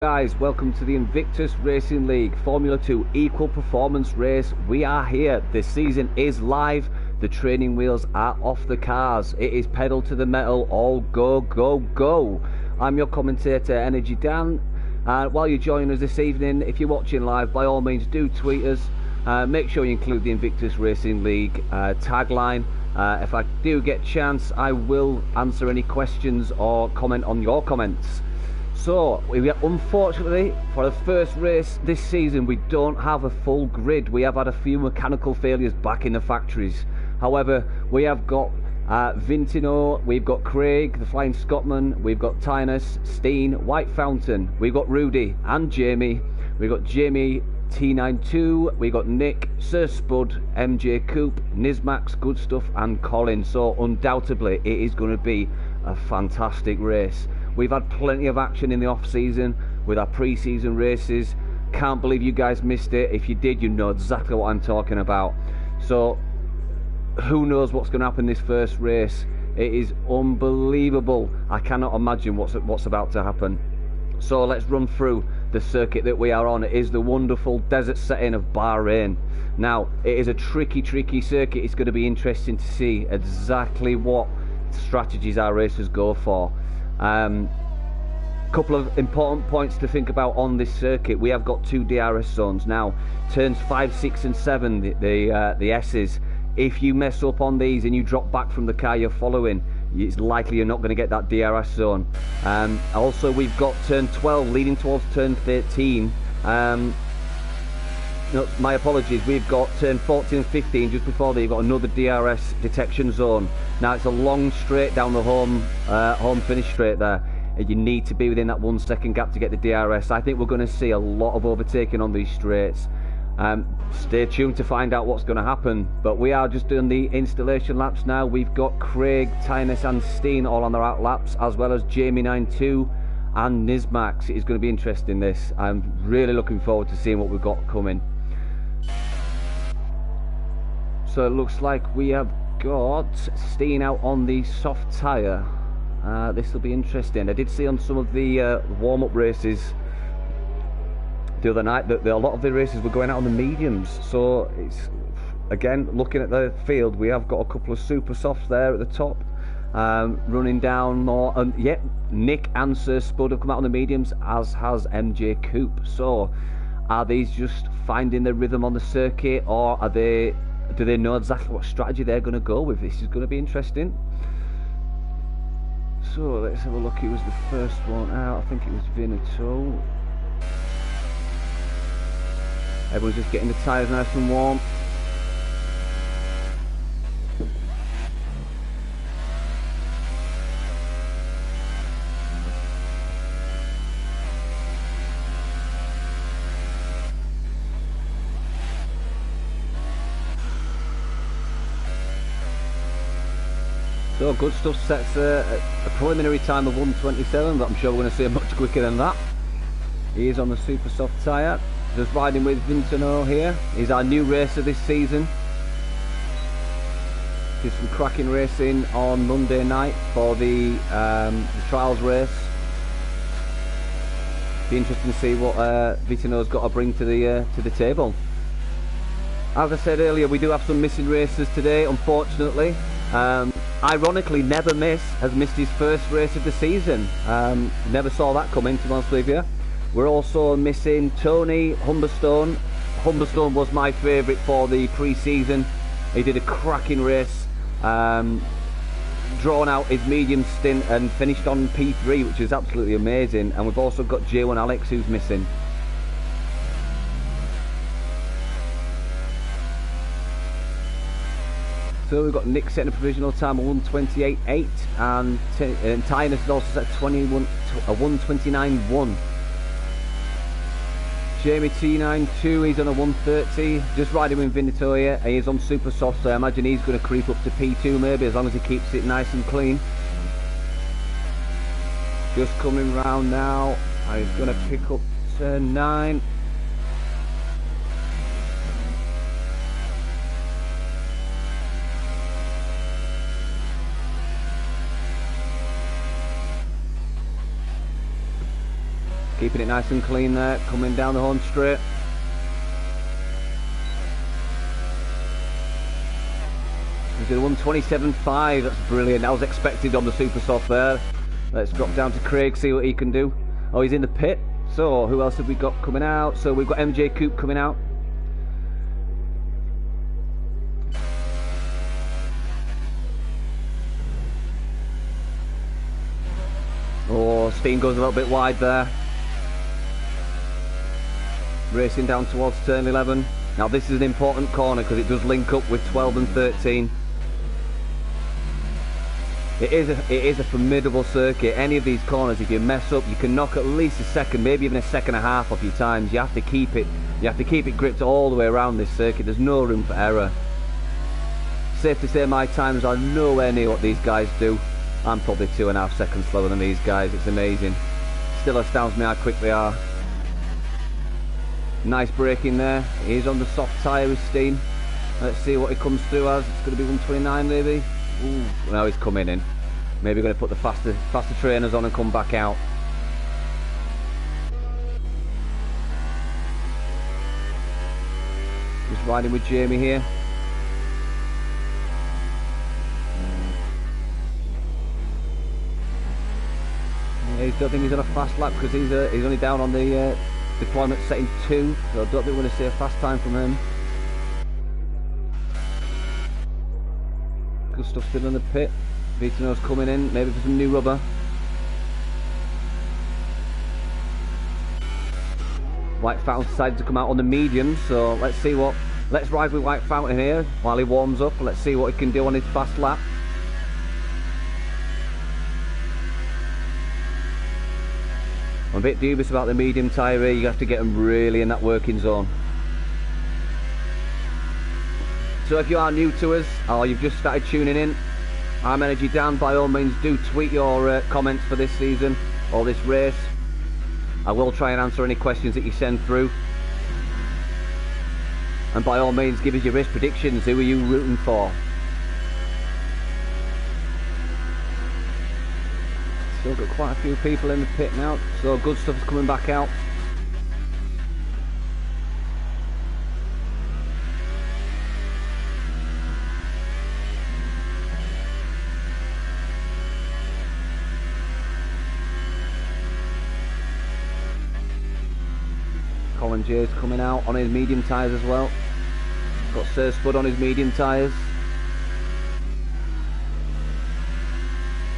Guys, welcome to the Invictus Racing League Formula 2 Equal Performance Race. We are here. This season is live. The training wheels are off the cars. It is pedal to the metal. All go, go, go. I'm your commentator, Energy Dan. While you're joining us this evening, if you're watching live, by all means do tweet us. Make sure you include the Invictus Racing League tagline. If I do get a chance, I will answer any questions or comment on your comments. So, unfortunately, for the first race this season, we don't have a full grid. We have had a few mechanical failures back in the factories. However, we have got Vintino, we've got Craig, the Flying Scotsman, we've got Tynus, Steen, White Fountain, we've got Rudy and Jamie, we've got Jamie T92, we've got Nick, Sir Spud, MJ Coop, Nizmax, Good Stuff and Colin. So, undoubtedly, it is going to be a fantastic race. We've had plenty of action in the off-season with our pre-season races. Can't believe you guys missed it. If you did, you know exactly what I'm talking about. So, who knows what's going to happen this first race? It is unbelievable. I cannot imagine what's about to happen. So, let's run through the circuit that we are on. It is the wonderful desert setting of Bahrain. Now, it is a tricky circuit. It's going to be interesting to see exactly what strategies our racers go for. Couple of important points to think about on this circuit. We have got two DRS zones now. Turns 5, 6 and 7, the S's. If you mess up on these and you drop back from the car you're following, it's likely you're not going to get that DRS zone. Also, we've got turn 12 leading towards turn 13. No, my apologies, we've got turn 14 and 15 just before there. You've got another DRS detection zone. Now it's a long straight down the home finish straight there. You need to be within that 1 second gap to get the DRS. I think we're going to see a lot of overtaking on these straights. Stay tuned to find out what's going to happen. But we are just doing the installation laps now. We've got Craig, Tynus and Steen all on their out laps, as well as Jamie 92 and Nizmax. It is going to be interesting, this. I'm really looking forward to seeing what we've got coming. So it looks like we have got Steen out on the soft tyre. This will be interesting. I did see on some of the warm-up races the other night that a lot of the races were going out on the mediums. So it's, again, looking at the field, we have got a couple of super softs there at the top, running down more. And yep, Nick and Sir Spud have come out on the mediums, as has MJ Coop. So are these just finding their rhythm on the circuit, or do they know exactly what strategy they're going to go with? This is going to be interesting. So let's have a look. It was the first one out. I think it was Veneto. Everyone's just getting the tyres nice and warm. So Good Stuff sets a preliminary time of 1:27, but I'm sure we're going to see it much quicker than that. He is on the super soft tyre, just riding with Vintino here. He's our new racer this season. Did some cracking racing on Monday night for the trials race. Be interesting to see what Vintino's got to bring to the table. As I said earlier, we do have some missing racers today, unfortunately. Ironically, Never Miss has missed his first race of the season. Never saw that coming, to be honest with you. We're also missing Tony Humberstone. Humberstone was my favourite for the pre-season. He did a cracking race, drawn out his medium stint and finished on P3, which is absolutely amazing. And we've also got J1 Alex, who's missing. So we've got Nick setting a provisional time of 1:28.8, and Tynus has also set 1:29.1. Jamie T92, he's on a 1:30, just riding with Veneto here. He is on super soft, so I imagine he's going to creep up to P2 maybe, as long as he keeps it nice and clean. Just coming round now, and he's going to pick up turn 9. Keeping it nice and clean there, coming down the home straight. He's at 127.5, that's brilliant. That was expected on the super soft there. Let's drop down to Craig, see what he can do. Oh, he's in the pit. So, who else have we got coming out? So, we've got MJ Coupe coming out. Oh, Steen goes a little bit wide there. Racing down towards turn 11. Now, this is an important corner because it does link up with 12 and 13. It is a formidable circuit. Any of these corners, if you mess up, you can knock at least a second, maybe even a second and a half off your times. You have to keep it. You have to keep it gripped all the way around this circuit. There's no room for error. Safe to say my times are nowhere near what these guys do. I'm probably 2.5 seconds slower than these guys. It's amazing. Still astounds me how quick they are. Nice braking there. He's on the soft tyre with Steen. Let's see what he comes through as. It's going to be 129 maybe. Ooh, now he's coming in. Maybe going to put the faster trainers on and come back out. Just riding with Jamie here. I don't think he's on a fast lap because he's only down on the deployment setting 2, so I don't think we're going to see a fast time from him. Good stuff still in the pit. Vitino's coming in, maybe for some new rubber. White Fountain decided to come out on the medium, so let's ride with White Fountain here while he warms up. Let's see what he can do on his fast lap. I'm a bit dubious about the medium tyre here. You have to get them really in that working zone. So if you are new to us, or you've just started tuning in, I'm Energy Dan. By all means, do tweet your comments for this season or this race. I will try and answer any questions that you send through. And by all means, give us your race predictions. Who are you rooting for? Still got quite a few people in the pit now, so good stuff's coming back out. Colin J's coming out on his medium tyres as well. Got Sir Spud on his medium tyres.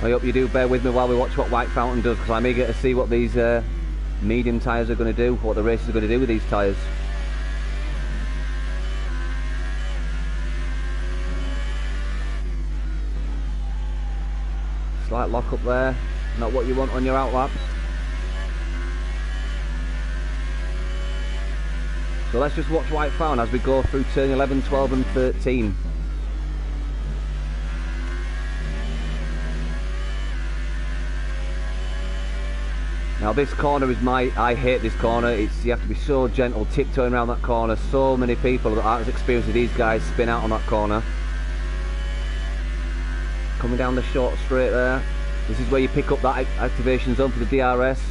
I hope you do bear with me while we watch what White Fountain does, because I'm eager to see what these medium tyres are going to do, what the race is going to do with these tyres. Slight lock up there, not what you want on your outlap. So let's just watch White Fountain as we go through turn 11, 12 and 13. Now this corner is I hate this corner. You have to be so gentle, tiptoeing around that corner. So many people that aren't as experienced as these guys spin out on that corner. Coming down the short straight there. This is where you pick up that activation zone for the DRS.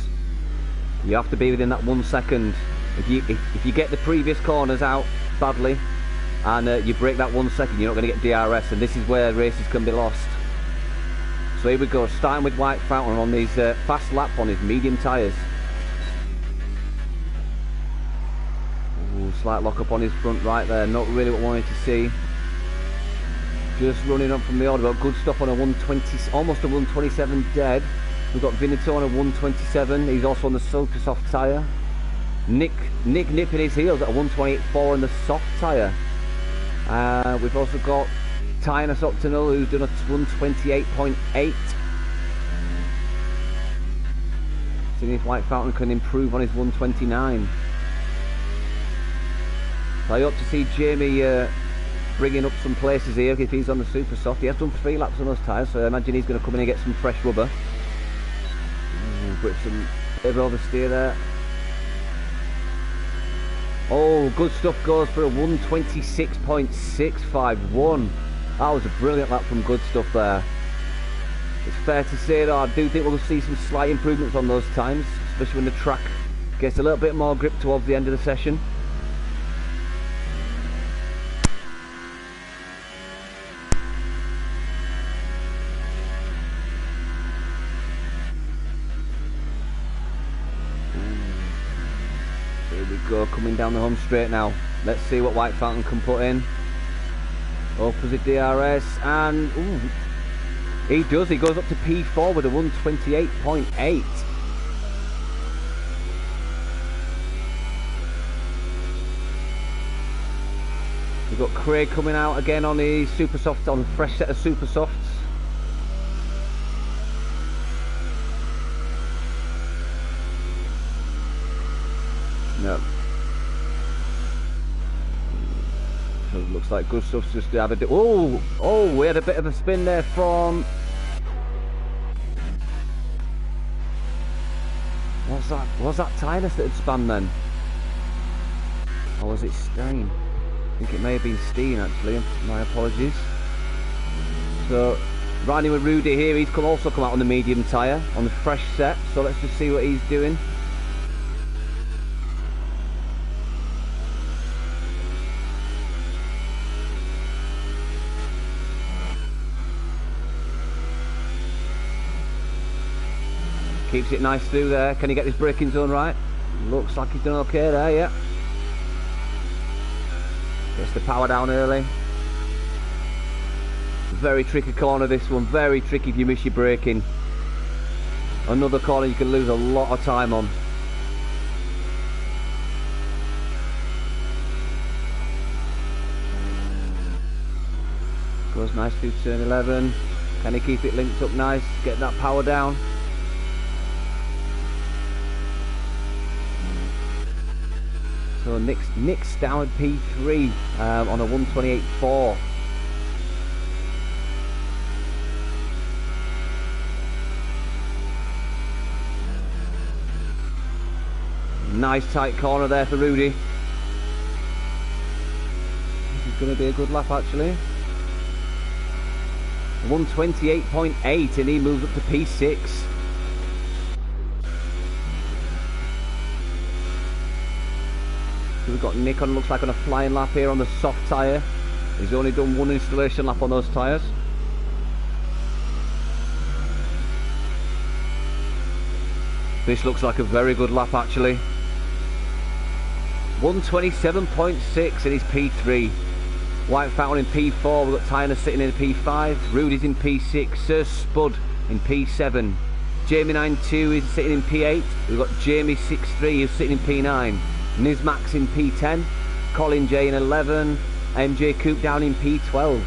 You have to be within that 1 second. If you get the previous corners out badly and you break that 1 second, you're not going to get DRS, and this is where races can be lost. So here we go, starting with White Fountain on these fast lap on his medium tyres. Ooh, slight lock up on his front right there, not really what I wanted to see. Just running up from the order, but good stuff on a 120, almost a 127 dead. We've got Vinito on a 127, he's also on the super soft tyre. Nick nipping his heels at a 128.4 on the soft tyre. We've also got Tynus Optional, who's done a 128.8. Seeing if White Fountain can improve on his 129. So I hope to see Jamie bringing up some places here if he's on the super soft. He has done 3 laps on those tyres, so I imagine he's going to come in and get some fresh rubber. With some bit of oversteer there. Oh, good stuff, goes for a 126.651. That was a brilliant lap from Good Stuff there. It's fair to say that I do think we'll see some slight improvements on those times, especially when the track Gets a little bit more grip towards the end of the session. Here we go, coming down the home straight now. Let's see what White Fountain can put in. Opposite DRS, and ooh, he does. He goes up to P4 with a 128.8. We've got Craig coming out again on the super soft, on a fresh set of super softs. No. So it looks like good stuff's just to have a oh, we had a bit of a spin there from... Was that Tynus that had spun then? Or was it Stein? I think it may have been Steen actually, my apologies. So, riding with Rudy here, he's also come out on the medium tyre, on the fresh set, so let's just see what he's doing. Keeps it nice through there. Can he get his braking zone right? Looks like he's done okay there, yeah. Gets the power down early. Very tricky corner this one. Very tricky if you miss your braking. Another corner you can lose a lot of time on. Goes nice through turn 11. Can he keep it linked up nice? Get that power down. So Nick's down at P3 on a 128.4. Nice tight corner there for Rudy. This is going to be a good lap actually. 128.8 and he moves up to P6. So we've got Nick on, looks like on a flying lap here on the soft tyre. He's only done one installation lap on those tyres. This looks like a very good lap actually. 127.6 and he's P3. White Fountain in P4, we've got Tyner sitting in P5, Rudy's in P6, Sir Spud in P7, Jamie 92 is sitting in P8, we've got Jamie 63 who's sitting in P9, Nizmax in P10, Colin J in 11, MJ Coop down in P12,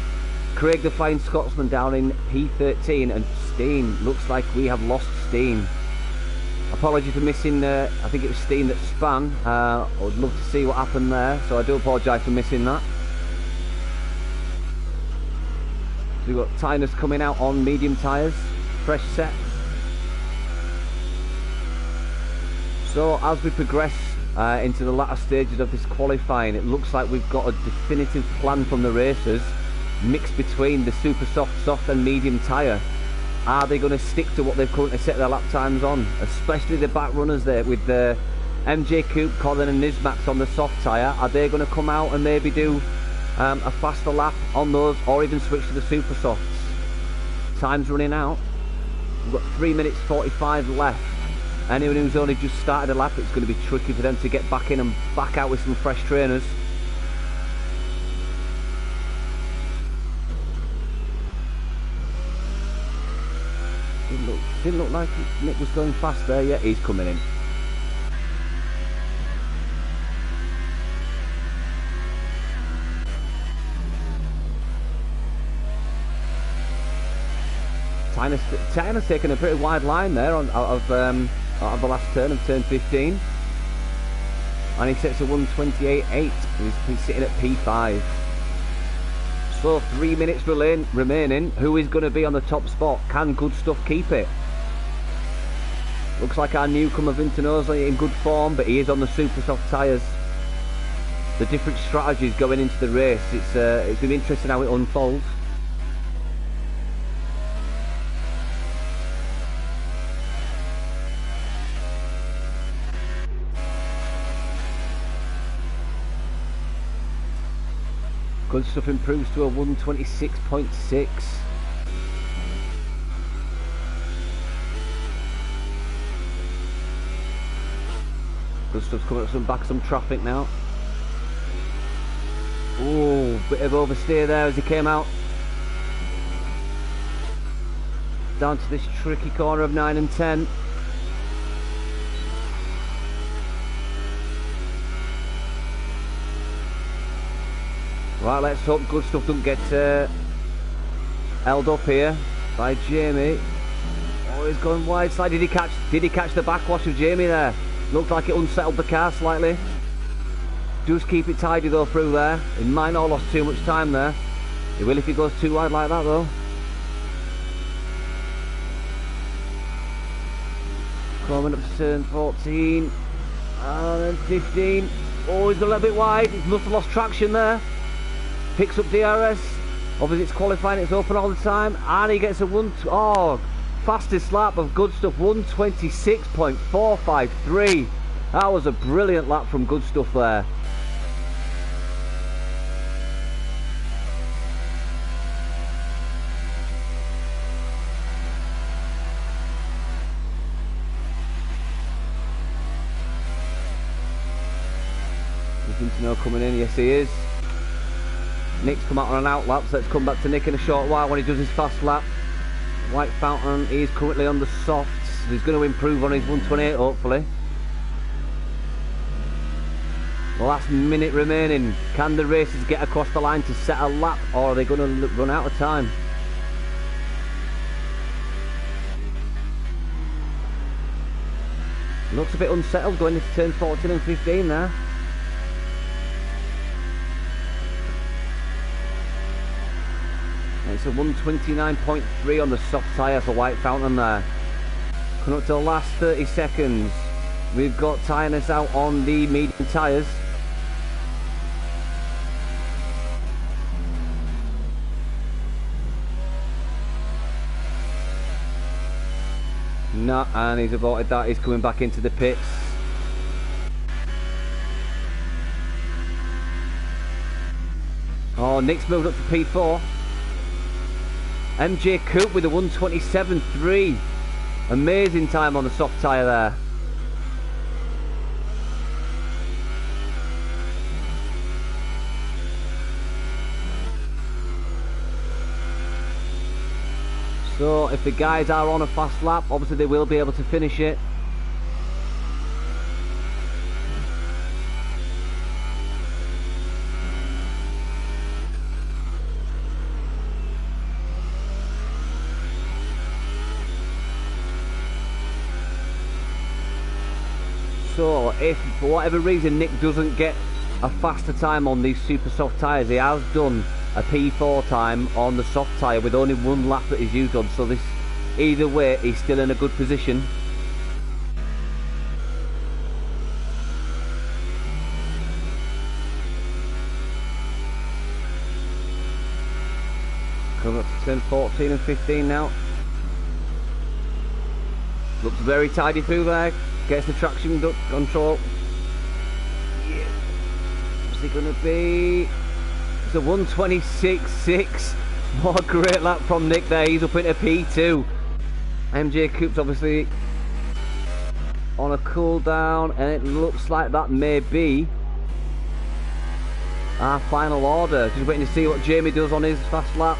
Craig the Flying Scotsman down in P13, and Steen, looks like we have lost Steen. Apologies for missing, I think it was Steen that spun. I would love to see what happened there, so I do apologise for missing that. So we've got Tynus coming out on medium tyres, fresh set. So as we progress into the latter stages of this qualifying, it looks like we've got a definitive plan from the racers, mixed between the super soft and medium tyre. Are they going to stick to what they've currently set their lap times on? Especially the back runners there with the MJ Coop, Colin and Nizmax on the soft tyre. Are they going to come out and maybe do a faster lap on those, or even switch to the super softs? Time's running out. We've got 3 minutes 45 left. Anyone who's only just started a lap, it's going to be tricky for them to get back in and back out with some fresh trainers. Didn't look like Nick was going fast there yet. He's coming in. Tyner's taking a pretty wide line there out of the last turn of turn 15, and he sets a 128.8. He's sitting at P5. So 3 minutes remaining. Who is going to be on the top spot? Can Good Stuff keep it? Looks like our newcomer Vintanosa in good form, but he is on the super soft tyres. The different strategies going into the race, it's going to be interesting how it unfolds. Good Stuff improves to a 126.6. Good Stuff's coming up back some traffic now. Oh, bit of oversteer there as he came out. Down to this tricky corner of 9 and 10. Right, let's hope Good Stuff don't get held up here by Jamie. Oh, he's going wide side. Did he catch the backwash of Jamie there? Looked like it unsettled the car slightly. Just keep it tidy though through there. He might not have lost too much time there. He will if he goes too wide like that though. Coming up to turn 14 and then 15. Oh, he's a little bit wide. He must have lost traction there. Picks up DRS. Obviously it's qualifying, it's open all the time. And he gets a fastest lap of Good Stuff, 126.453. That was a brilliant lap from Good Stuff there. Vincino coming in, yes he is. Nick's come out on an out lap, so let's come back to Nick in a short while when he does his fast lap. White Fountain, he's currently on the softs. He's going to improve on his 128 hopefully. The last minute remaining. Can the racers get across the line to set a lap, or are they going to run out of time? Looks a bit unsettled going into turn 14 and 15 there. It's a 129.3 on the soft tyre for White Fountain there. Coming up to the last 30 seconds. We've got tiredness out on the medium tyres. No, and he's aborted that. He's coming back into the pits. Oh, Nick's moved up to P4. MJ Coupe with a 127.3. Amazing time on the soft tyre there. So if the guys are on a fast lap, obviously they will be able to finish it. So if for whatever reason Nick doesn't get a faster time on these super soft tyres, he has done a P4 time on the soft tyre with only one lap that he's used on, so this either way he's still in a good position. Coming up to turn 14 and 15 now. Looks very tidy through there. Gets the traction control. Yeah. What's it going to be? It's a 126.6. What a great lap from Nick there. He's up into P2. MJ Coupe's obviously on a cool down, and it looks like that may be our final order. Just waiting to see what Jamie does on his fast lap.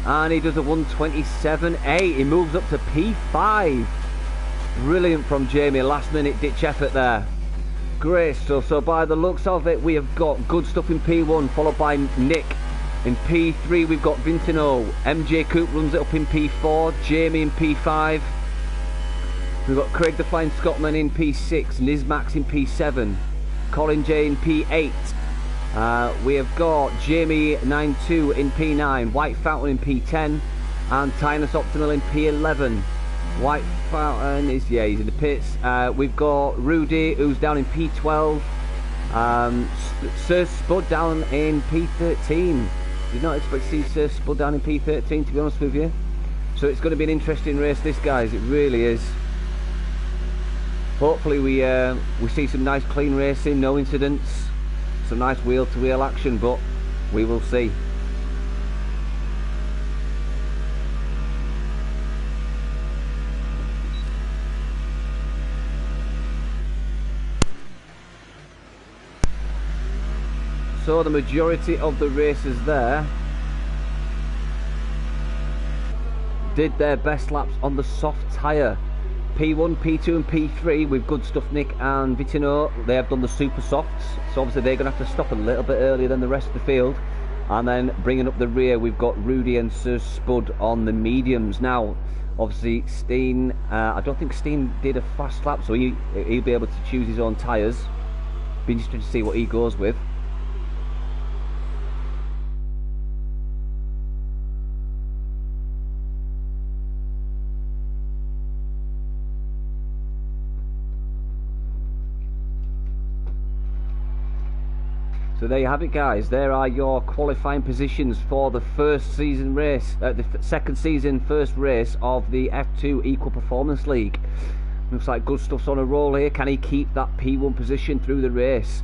And he does a 127.8. He moves up to P5. Brilliant from Jamie. Last minute ditch effort there. Great stuff. So by the looks of it, we have got Good Stuff in P1, followed by Nick. In P3 we've got Vincino. MJ Coupe runs it up in P4. Jamie in P5. We've got Craig the Flying Scotsman in P6. Nizmax in P7. Colin J in P8. We have got Jamie 92 in P9, White Fountain in P10, and Tinus Optimal in P11. White Fountain is, yeah, he's in the pits. We've got Rudy, who's down in P12. Sir Spud down in P13. Did not expect to see Sir Spud down in P13, to be honest with you. So it's going to be an interesting race, this, guys. It really is. Hopefully we see some nice clean racing, no incidents. some nice wheel-to-wheel action, but we will see. So the majority of the racers there did their best laps on the soft tyre. P1, P2 and P3 with Good Stuff Nick and Vitino, they have done the super softs, so obviously they're going to have to stop a little bit earlier than the rest of the field. And then bringing up the rear, we've got Rudy and Sir Spud on the mediums. Now obviously Steen, I don't think Steen did a fast lap, so he'll be able to choose his own tyres. Be interested to see what he goes with. So there you have it, guys. There are your qualifying positions for the first season race, the second season first race of the F2 Equal Performance League. Looks like Good Stuff's on a roll here. Can he keep that P1 position through the race?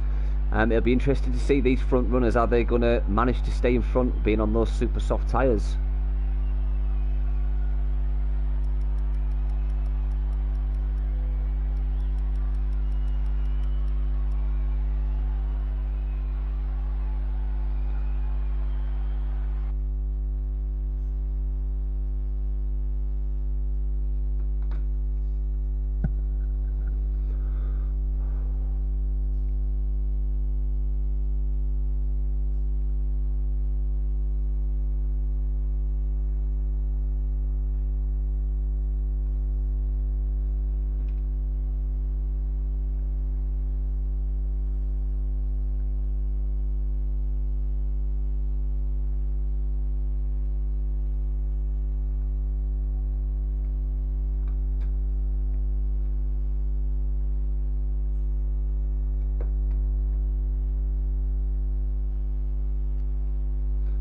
It'll be interesting to see these front runners. Are they going to manage to stay in front, being on those super soft tyres?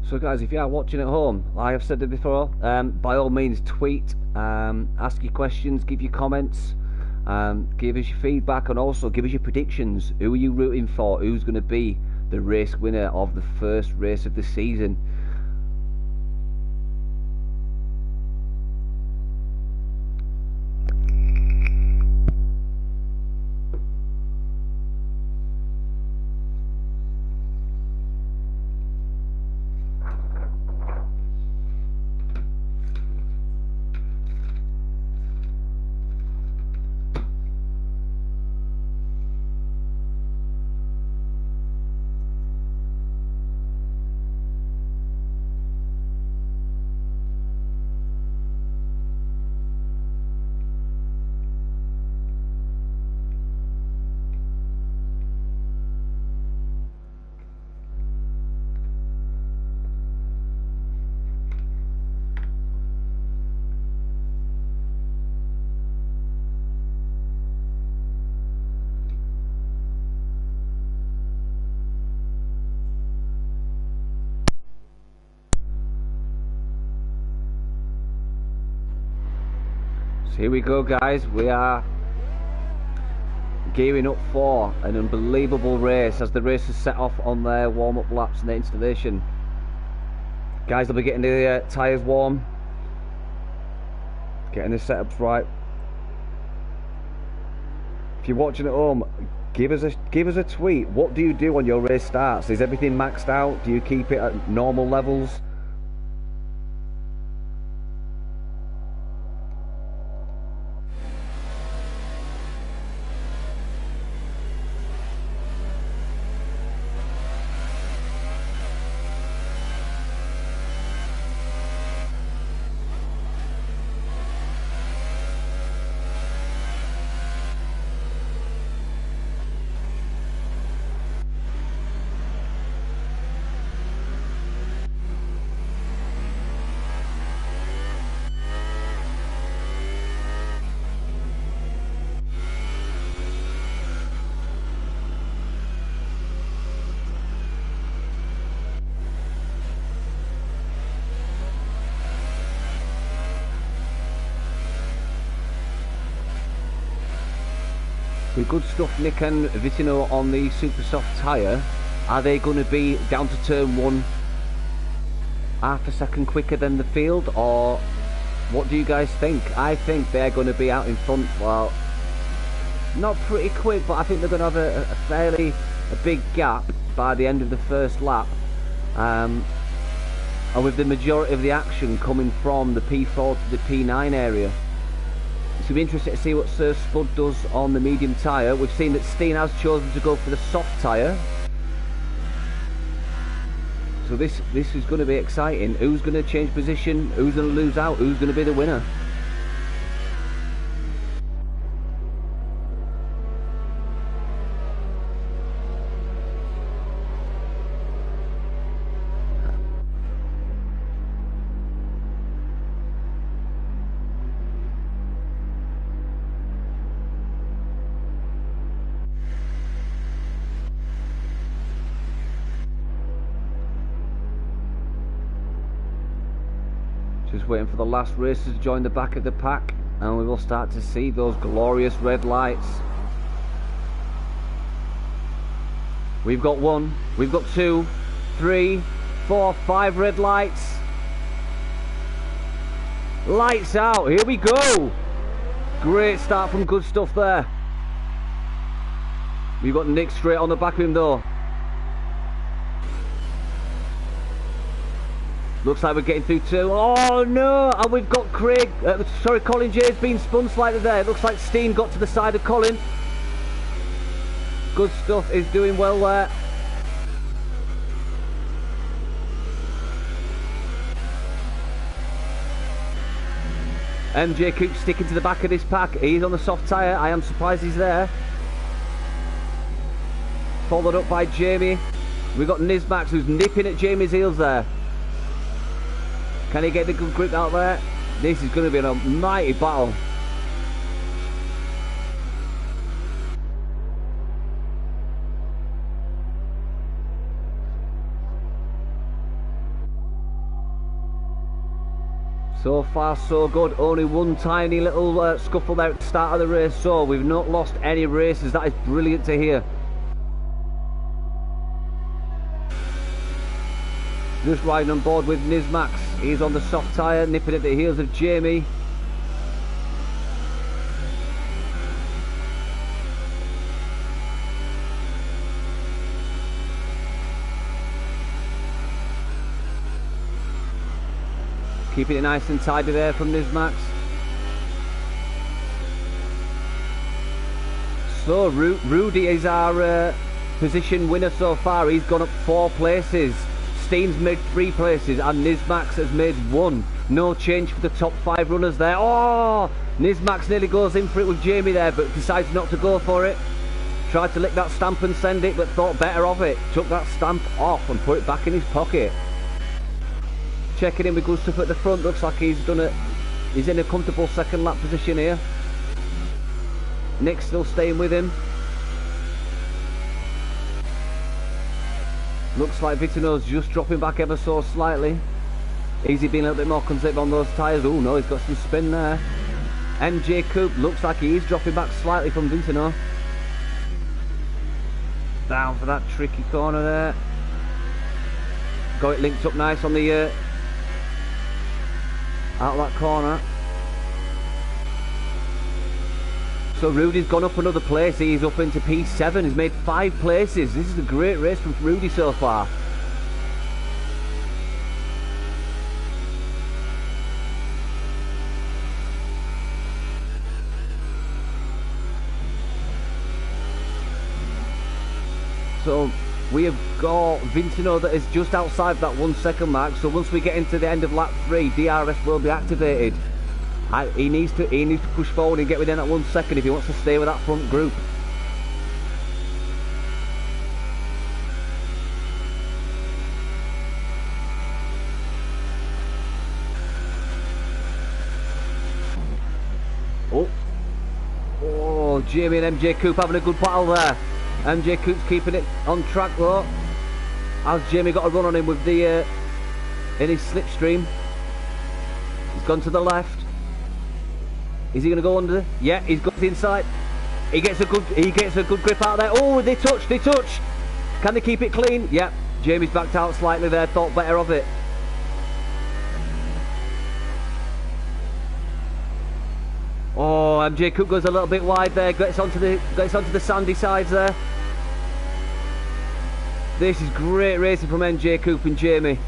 So guys, if you are watching at home, like I've said it before, by all means tweet, ask your questions, give your comments, give us your feedback, and also give us your predictions. Who are you rooting for? Who's going to be the race winner of the first race of the season? So here we go, guys. We are gearing up for an unbelievable race as the racers set off on their warm-up laps and their installation. Guys, they'll be getting the tyres warm, getting the setups right. If you're watching at home, give us a tweet. What do you do when your race starts? Is everything maxed out? Do you keep it at normal levels? With Good Stuff Nick and Vitino on the super soft tyre, Are they going to be down to turn 1 half a second quicker than the field, or what do you guys think? I think they're going to be out in front, well, not pretty quick, but I think they're going to have a big gap by the end of the first lap. And with the majority of the action coming from the P4 to the P9 area. It's going to be interesting to see what Sir Spud does on the medium tyre. We've seen that Steen has chosen to go for the soft tyre. So this is going to be exciting. Who's going to change position? Who's going to lose out? Who's going to be the winner? Just waiting for the last racers to join the back of the pack, and we will start to see those glorious red lights. We've got 1, we've got 2, 3, 4, 5 red lights. Lights out, here we go. Great start from Good Stuff there. We've got Nick straight on the back of him though. Looks like we're getting through 2. Oh no! And we've got Colin Jay's been spun slightly there. It looks like Steen got to the side of Colin. Good Stuff is doing well there. MJ Coop sticking to the back of this pack. He's on the soft tyre. I am surprised he's there. Followed up by Jamie. We've got Nizmax who's nipping at Jamie's heels there. Can he get the good grip out there? This is going to be a mighty battle. So far so good. Only one tiny little scuffle there at the start of the race, so we've not lost any races. That is brilliant to hear. Just riding on board with Nizmax. He's on the soft tyre, nipping at the heels of Jamie. Keeping it nice and tidy there from Nizmax. So Rudy is our position winner so far. He's gone up 4 places. Steen's made 3 places and Nizmax has made 1. No change for the top 5 runners there. Oh! Nizmax nearly goes in for it with Jamie there, but decides not to go for it. Tried to lick that stamp and send it, but thought better of it. Took that stamp off and put it back in his pocket. Checking in with Good Stuff at the front. Looks like he's done it. He's in a comfortable second lap position here. Nick's still staying with him. Looks like Vitino's just dropping back ever so slightly. Easy being a little bit more conservative on those tyres. Oh no, he's got some spin there. MJ Coop looks like he is dropping back slightly from Vitino. Down for that tricky corner there. Got it linked up nice on the out of that corner. So Rudy's gone up another place. He's up into P7. He's made 5 places. This is a great race from Rudy so far. So we have got Vintino that is just outside that 1 second mark. So once we get into the end of lap 3, DRS will be activated. He needs to push forward and get within that 1 second if he wants to stay with that front group. Oh, Jamie and MJ Coop having a good battle there. MJ Coop's keeping it on track though. As Jamie got a run on him with the in his slipstream. He's gone to the left. Is he going to go under? Yeah, he's got the inside. He gets a good grip out there. Oh, they touch. Can they keep it clean? Yep. Jamie's backed out slightly there, thought better of it. Oh, MJ Cook goes a little bit wide there, gets onto the sandy sides there. This is great racing from MJ Cook and Jamie.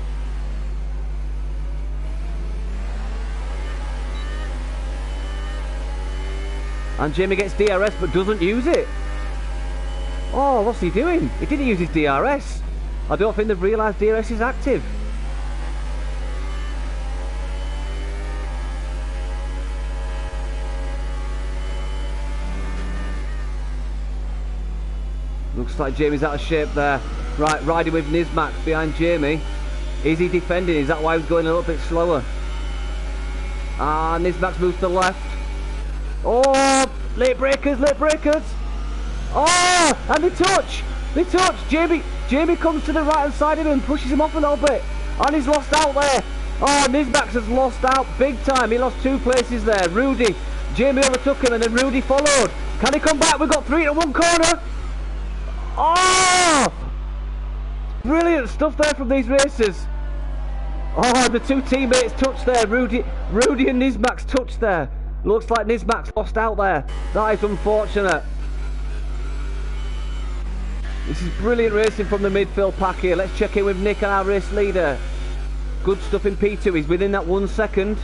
And Jamie gets DRS but doesn't use it. Oh, what's he doing? He didn't use his DRS. I don't think they've realised DRS is active. Looks like Jamie's out of shape there. Right, riding with Nismax behind Jamie. Is he defending? Is that why he's going a little bit slower? Ah, Nismax moves to the left. Oh, late breakers, late breakers. Oh, and they touch. They touch. Jamie comes to the right hand side of him and pushes him off a little bit. And he's lost out there. Oh, Nismax has lost out big time. He lost 2 places there. Rudy. Jamie overtook him and then Rudy followed. Can he come back? We've got 3 to 1 corner. Oh! Brilliant stuff there from these racers. Oh, the 2 teammates touched there. Rudy and Nismax touched there. Looks like Nismax lost out there. That is unfortunate. This is brilliant racing from the midfield pack here. Let's check in with Nick, our race leader. Good stuff in P2. He's within that 1 second.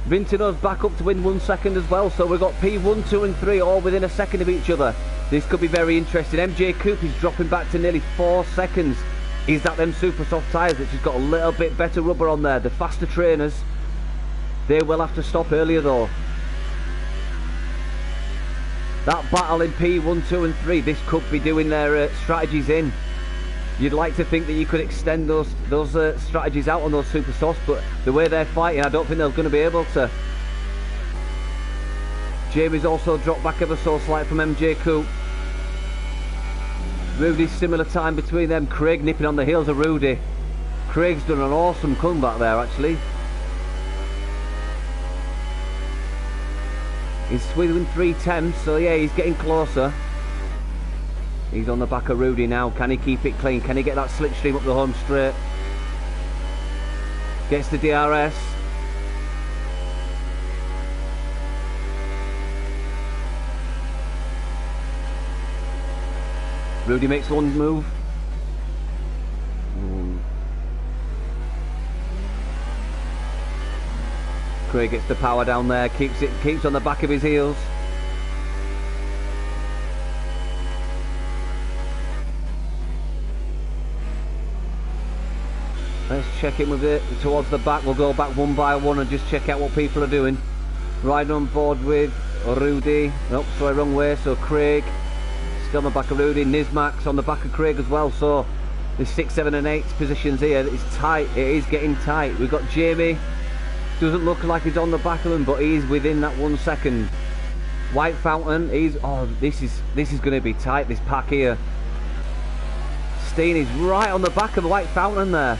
Vintino's back up to win 1 second as well. So we've got P1, 2 and 3 all within a second of each other. This could be very interesting. MJ Coop is dropping back to nearly 4 seconds. Is that them super soft tyres which has got a little bit better rubber on there? The faster trainers, they will have to stop earlier though. That battle in P1, 2 and 3, this could be doing their strategies in. You'd like to think that you could extend those strategies out on those super softs, but the way they're fighting, I don't think they're going to be able to. Jamie's also dropped back ever so slight from MJ Coop. Rudy's similar time between them. Craig nipping on the heels of Rudy. Craig's done an awesome comeback there actually. He's within 3 so yeah, he's getting closer. He's on the back of Rudy now. Can he keep it clean? Can he get that slipstream up the home straight? Gets the DRS. Rudy makes one move. Craig gets the power down there, keeps on the back of his heels. Let's check in with it towards the back. We'll go back one by one and just check out what people are doing. Riding on board with Rudy. Nope, sorry, wrong way. So Craig still on the back of Rudy. Nismax on the back of Craig as well. So there's 6, 7 and 8 positions here. It's tight. It is getting tight. We've got Jamie. Doesn't look like he's on the back of him, but he's within that 1 second. White Fountain. This is going to be tight. This pack here. Steen is right on the back of the White Fountain there.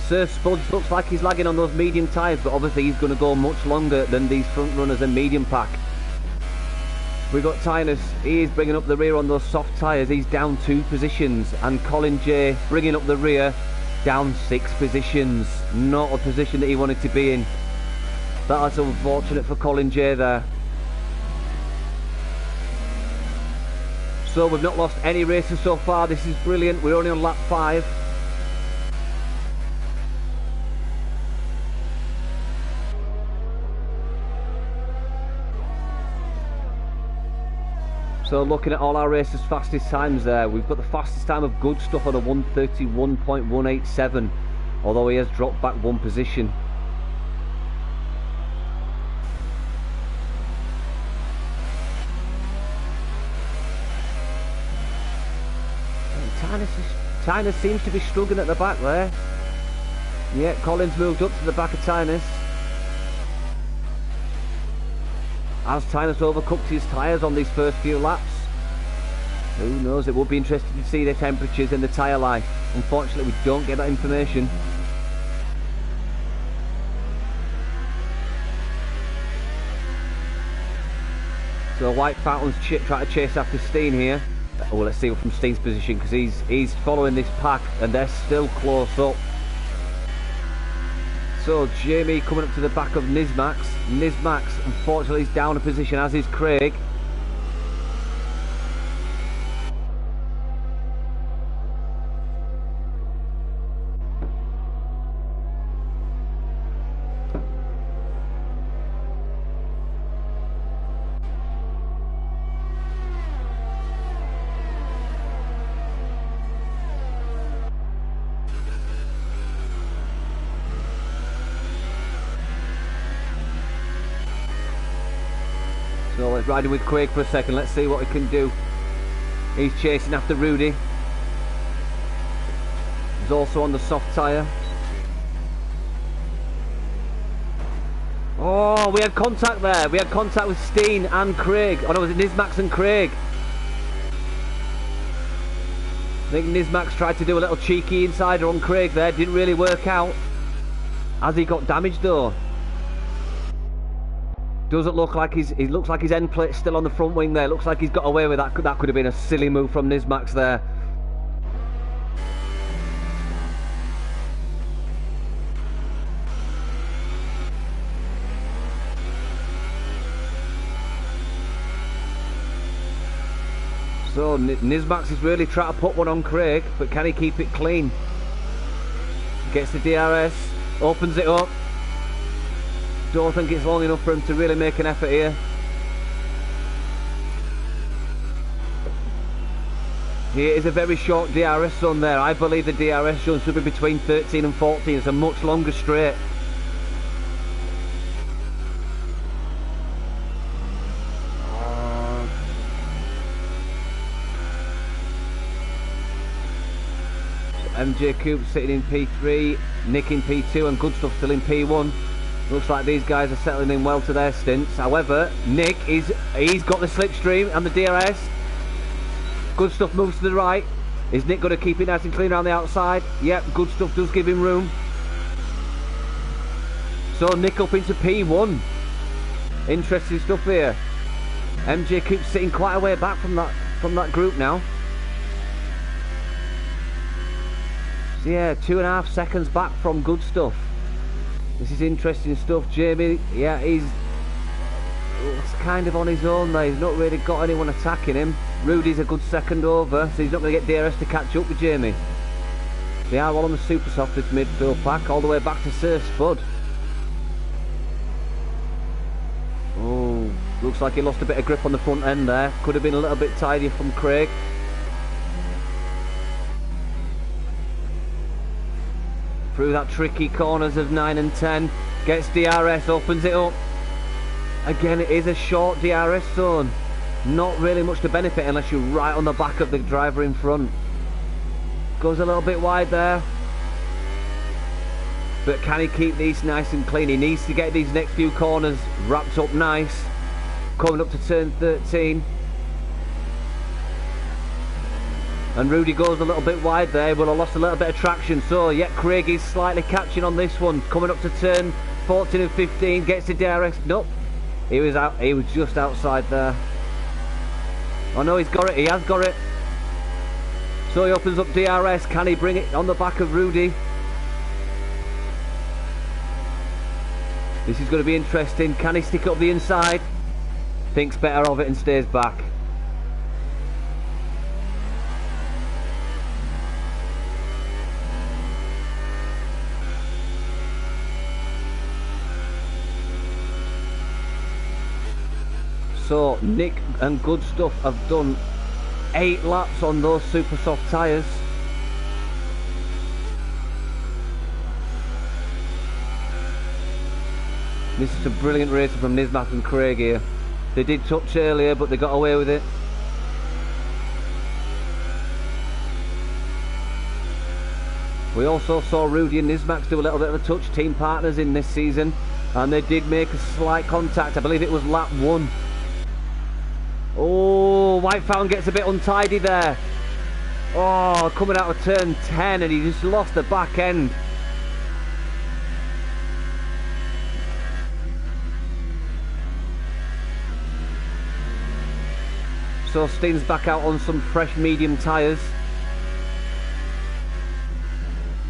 Surf Spuds looks like he's lagging on those medium tyres, but obviously he's going to go much longer than these front runners and medium pack. We've got Tynus, he is bringing up the rear on those soft tyres, he's down 2 positions, and Colin J bringing up the rear, down 6 positions. Not a position that he wanted to be in. That's unfortunate for Colin J there. So we've not lost any races so far, this is brilliant, we're only on lap 5. So looking at all our races' fastest times there, we've got the fastest time of Good Stuff on a 1:31.187, although he has dropped back 1 position. Tynus seems to be struggling at the back there. Yeah, Collins moved up to the back of Tynus. Has Tynus overcooked his tyres on these first few laps? Who knows, it would be interesting to see the temperatures and the tyre life. Unfortunately, we don't get that information. So White Fountain's trying to chase after Steen here. Oh, let's see from Steen's position, because he's following this pack and they're still close up. So Jamie coming up to the back of Nismax. Nismax unfortunately is down a position, as is Craig. So let's ride him with Craig for a second. Let's see what he can do. He's chasing after Rudy. He's also on the soft tyre. Oh, we had contact there. We had contact with Steen and Craig. Oh no, was it Nismax and Craig? I think Nismax tried to do a little cheeky insider on Craig there. Didn't really work out. Has he got damaged though? Doesn't look like he looks like his end plate's still on the front wing there. Looks like he's got away with that. That could have been a silly move from Nismax there. So Nismax is really trying to put one on Craig, but can he keep it clean? Gets the DRS, opens it up. Don't think it's long enough for him to really make an effort here. Here is a very short DRS zone there. I believe the DRS zone should be between 13 and 14. It's a much longer straight. MJ Coop sitting in P3, Nick in P2 and Good Stuff still in P1. Looks like these guys are settling in well to their stints. However, Nick he's got the slipstream and the DRS. Good Stuff moves to the right. Is Nick going to keep it nice and clean around the outside? Yep, Good Stuff does give him room. So Nick up into P1. Interesting stuff here. MJ Coop sitting quite a way back from that group now. So yeah, 2.5 seconds back from Good Stuff. This is interesting stuff. Jamie, yeah, he's kind of on his own there. He's not really got anyone attacking him. Rudy's a good second over, so he's not going to get DRS to catch up with Jamie. They are all on the super softest midfield pack, all the way back to Sir Spud. Oh, looks like he lost a bit of grip on the front end there. Could have been a little bit tidier from Craig. Through that tricky corners of 9 and 10. Gets DRS, opens it up. Again, it is a short DRS zone. Not really much to benefit unless you're right on the back of the driver in front. Goes a little bit wide there. But can he keep these nice and clean? He needs to get these next few corners wrapped up nice. Coming up to turn 13. And Rudy goes a little bit wide there, but I lost a little bit of traction. So, yeah, Craig is slightly catching on this one. Coming up to turn 14 and 15, gets the DRS. Nope, he was out. He was just outside there. Oh no, he's got it. He has got it. So he opens up DRS. Can he bring it on the back of Rudy? This is going to be interesting. Can he stick up the inside? Thinks better of it and stays back. So Nick and Good Stuff have done 8 laps on those super soft tyres. This is a brilliant racing from Nismath and Craig here. They did touch earlier, but they got away with it. We also saw Rudy and Nismax do a little bit of a touch, team partners in this season, and they did make a slight contact. I believe it was lap 1. Oh, White Fountain gets a bit untidy there. Oh, coming out of turn 10 and he just lost the back end. So Steen's back out on some fresh medium tyres.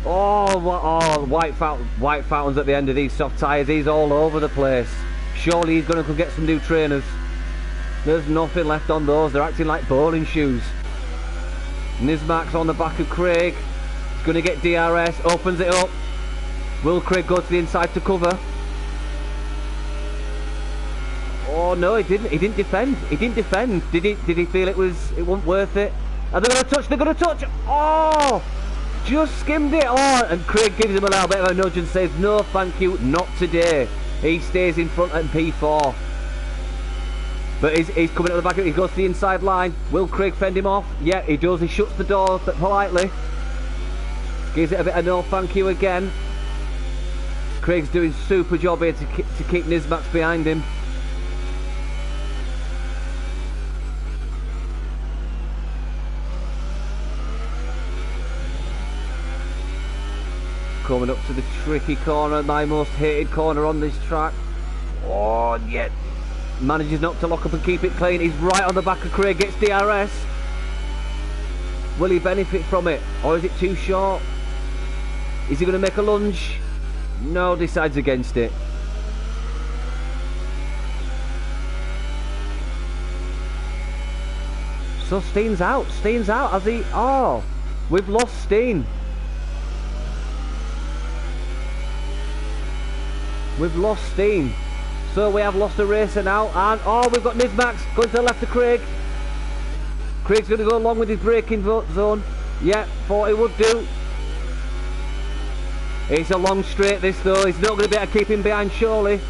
Oh, White Fountain's at the end of these soft tyres. He's all over the place. Surely he's going to get some new trainers. There's nothing left on those. They're acting like bowling shoes. Nismak's on the back of Craig. He's going to get DRS. Opens it up. Will Craig go to the inside to cover? Oh no, he didn't. He didn't defend. He didn't defend. Did he feel it wasn't worth it? Are they going to touch? They're going to touch. Oh! Just skimmed it. Oh, and Craig gives him a little bit of a nudge and says, no, thank you, not today. He stays in front at P4. But he's coming at the back. He goes to the inside line. Will Craig fend him off? Yeah, he does. He shuts the door but politely. Gives it a bit of no thank you again. Craig's doing super job here to keep Nismax behind him. Coming up to the tricky corner, my most hated corner on this track. Oh, yeah. Manages not to lock up and keep it clean. He's right on the back of Craig, gets DRS. Will he benefit from it? Or is it too short? Is he going to make a lunge? No, decides against it. So Steen's out. Steen's out, has he? Oh, we've lost Steen. We've lost Steen. So we have lost a racer now. And, oh, we've got Nismax going to the left of Craig. Craig's going to go along with his braking zone. Yeah, thought he would do. It's a long straight this though. He's not going to be able to keep him behind surely.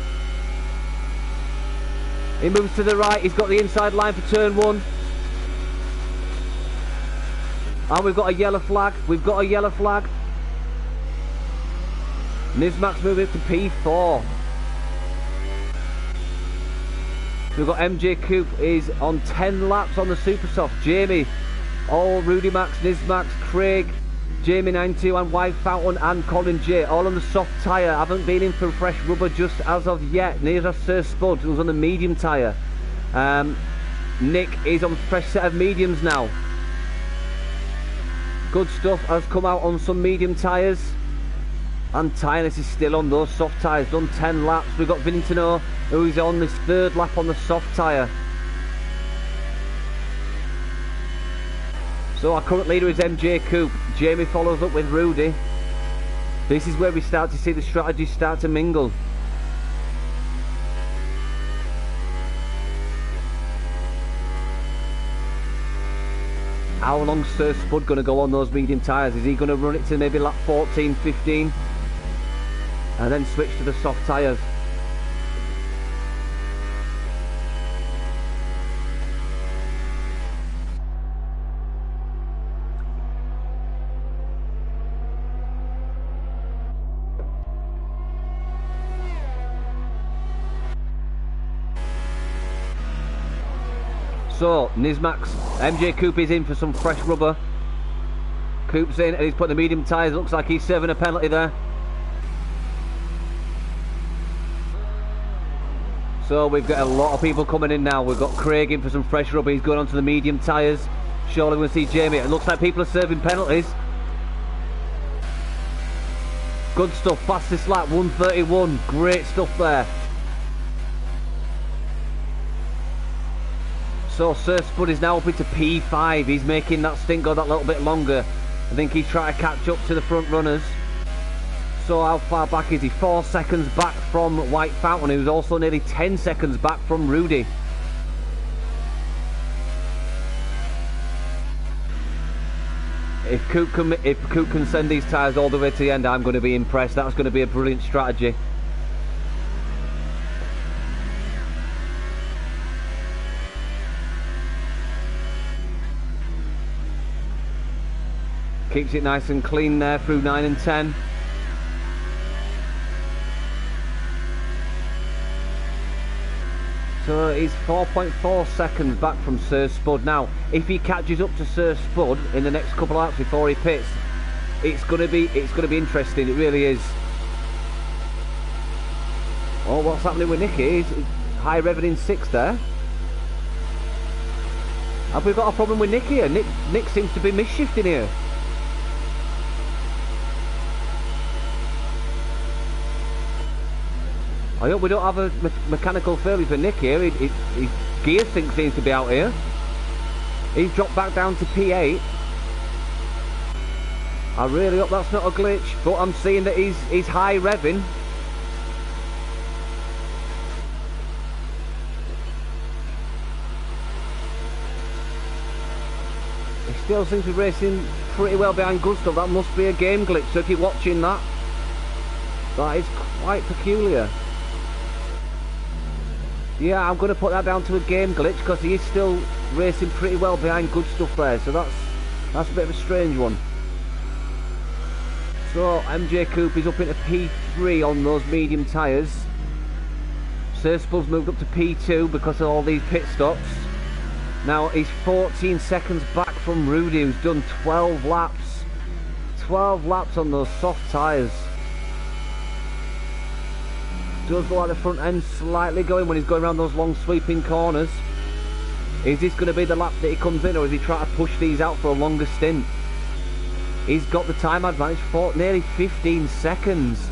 He moves to the right. He's got the inside line for turn 1. And we've got a yellow flag. We've got a yellow flag. Nismax moving up to P4. We've got MJ Coupe is on 10 laps on the Super Soft. Jamie, all Rudy Max, Nismax, Craig, Jamie 92 and White Fountain and Colin J. All on the soft tyre. Haven't been in for fresh rubber just as of yet. Neither Sir Spud, who's on the medium tyre. Nick is on a fresh set of mediums now. Good stuff has come out on some medium tyres. And Tynus is still on those soft tyres, done 10 laps. We've got Vintino, who's on this 3rd lap on the soft tyre. So our current leader is MJ Coupe. Jamie follows up with Rudy. This is where we start to see the strategies start to mingle. How long's Sir Spud going to go on those medium tyres? Is he going to run it to maybe lap 14, 15? And then switch to the soft tyres? So, Nismax, MJ Coupe is in for some fresh rubber. Coupe's in and he's put the medium tyres. Looks like he's serving a penalty there. So we've got a lot of people coming in now. We've got Craig in for some fresh rubber. He's going on to the medium tyres. Surely we'll see Jamie. It looks like people are serving penalties. Good stuff. Fastest lap, 1:31. Great stuff there. So Sir Spud is now up into P5. He's making that stint go that little bit longer. I think he's trying to catch up to the front runners. So how far back is he? 4 seconds back from White Fountain, who's also nearly 10 seconds back from Rudy. If Coupe can send these tyres all the way to the end, I'm going to be impressed. That's going to be a brilliant strategy. Keeps it nice and clean there through 9 and 10. So he's 4.4 seconds back from Sir Spud. Now, if he catches up to Sir Spud in the next couple of laps before he pits, it's gonna be interesting. It really is. Oh, what's happening with Nicky? He's high revving in 6th there. Have we got a problem with Nick here? Nick seems to be misshifting here. I hope we don't have a mechanical failure for Nick here. His gear sync seems to be out here. He's dropped back down to P8. I really hope that's not a glitch, but I'm seeing that he's high revving. He still seems to be racing pretty well behind Gustav. That must be a game glitch, so if you're watching that, that is quite peculiar. Yeah, I'm going to put that down to a game glitch because he is still racing pretty well behind good stuff there. So that's a bit of a strange one. So MJ Coupe is up into P3 on those medium tyres. Sir Spud's moved up to P2 because of all these pit stops. Now he's 14 seconds back from Rudy, who's done 12 laps. 12 laps on those soft tyres. Does go out the front end slightly going when he's going around those long sweeping corners. Is this going to be the lap that he comes in, or is he trying to push these out for a longer stint? He's got the time advantage for nearly 15 seconds.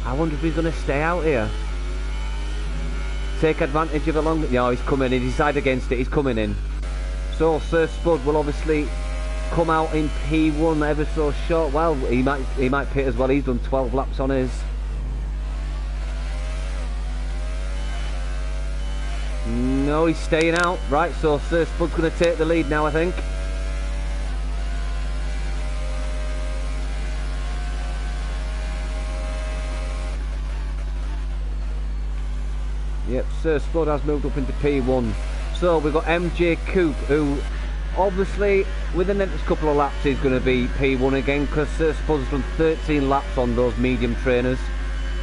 I wonder if he's going to stay out here. Take advantage of a long... No, he's coming in. He decided against it. He's coming in. So Sir Spud will obviously come out in P1 ever so short. Well, he might pit as well. He's done 12 laps on his. No, he's staying out. Right, so Sir Spud's going to take the lead now, I think. Yep, Sir Spud has moved up into P1. So we've got MJ Coupe, who obviously within the next couple of laps is going to be P1 again, because Sir Spud's done 13 laps on those medium trainers.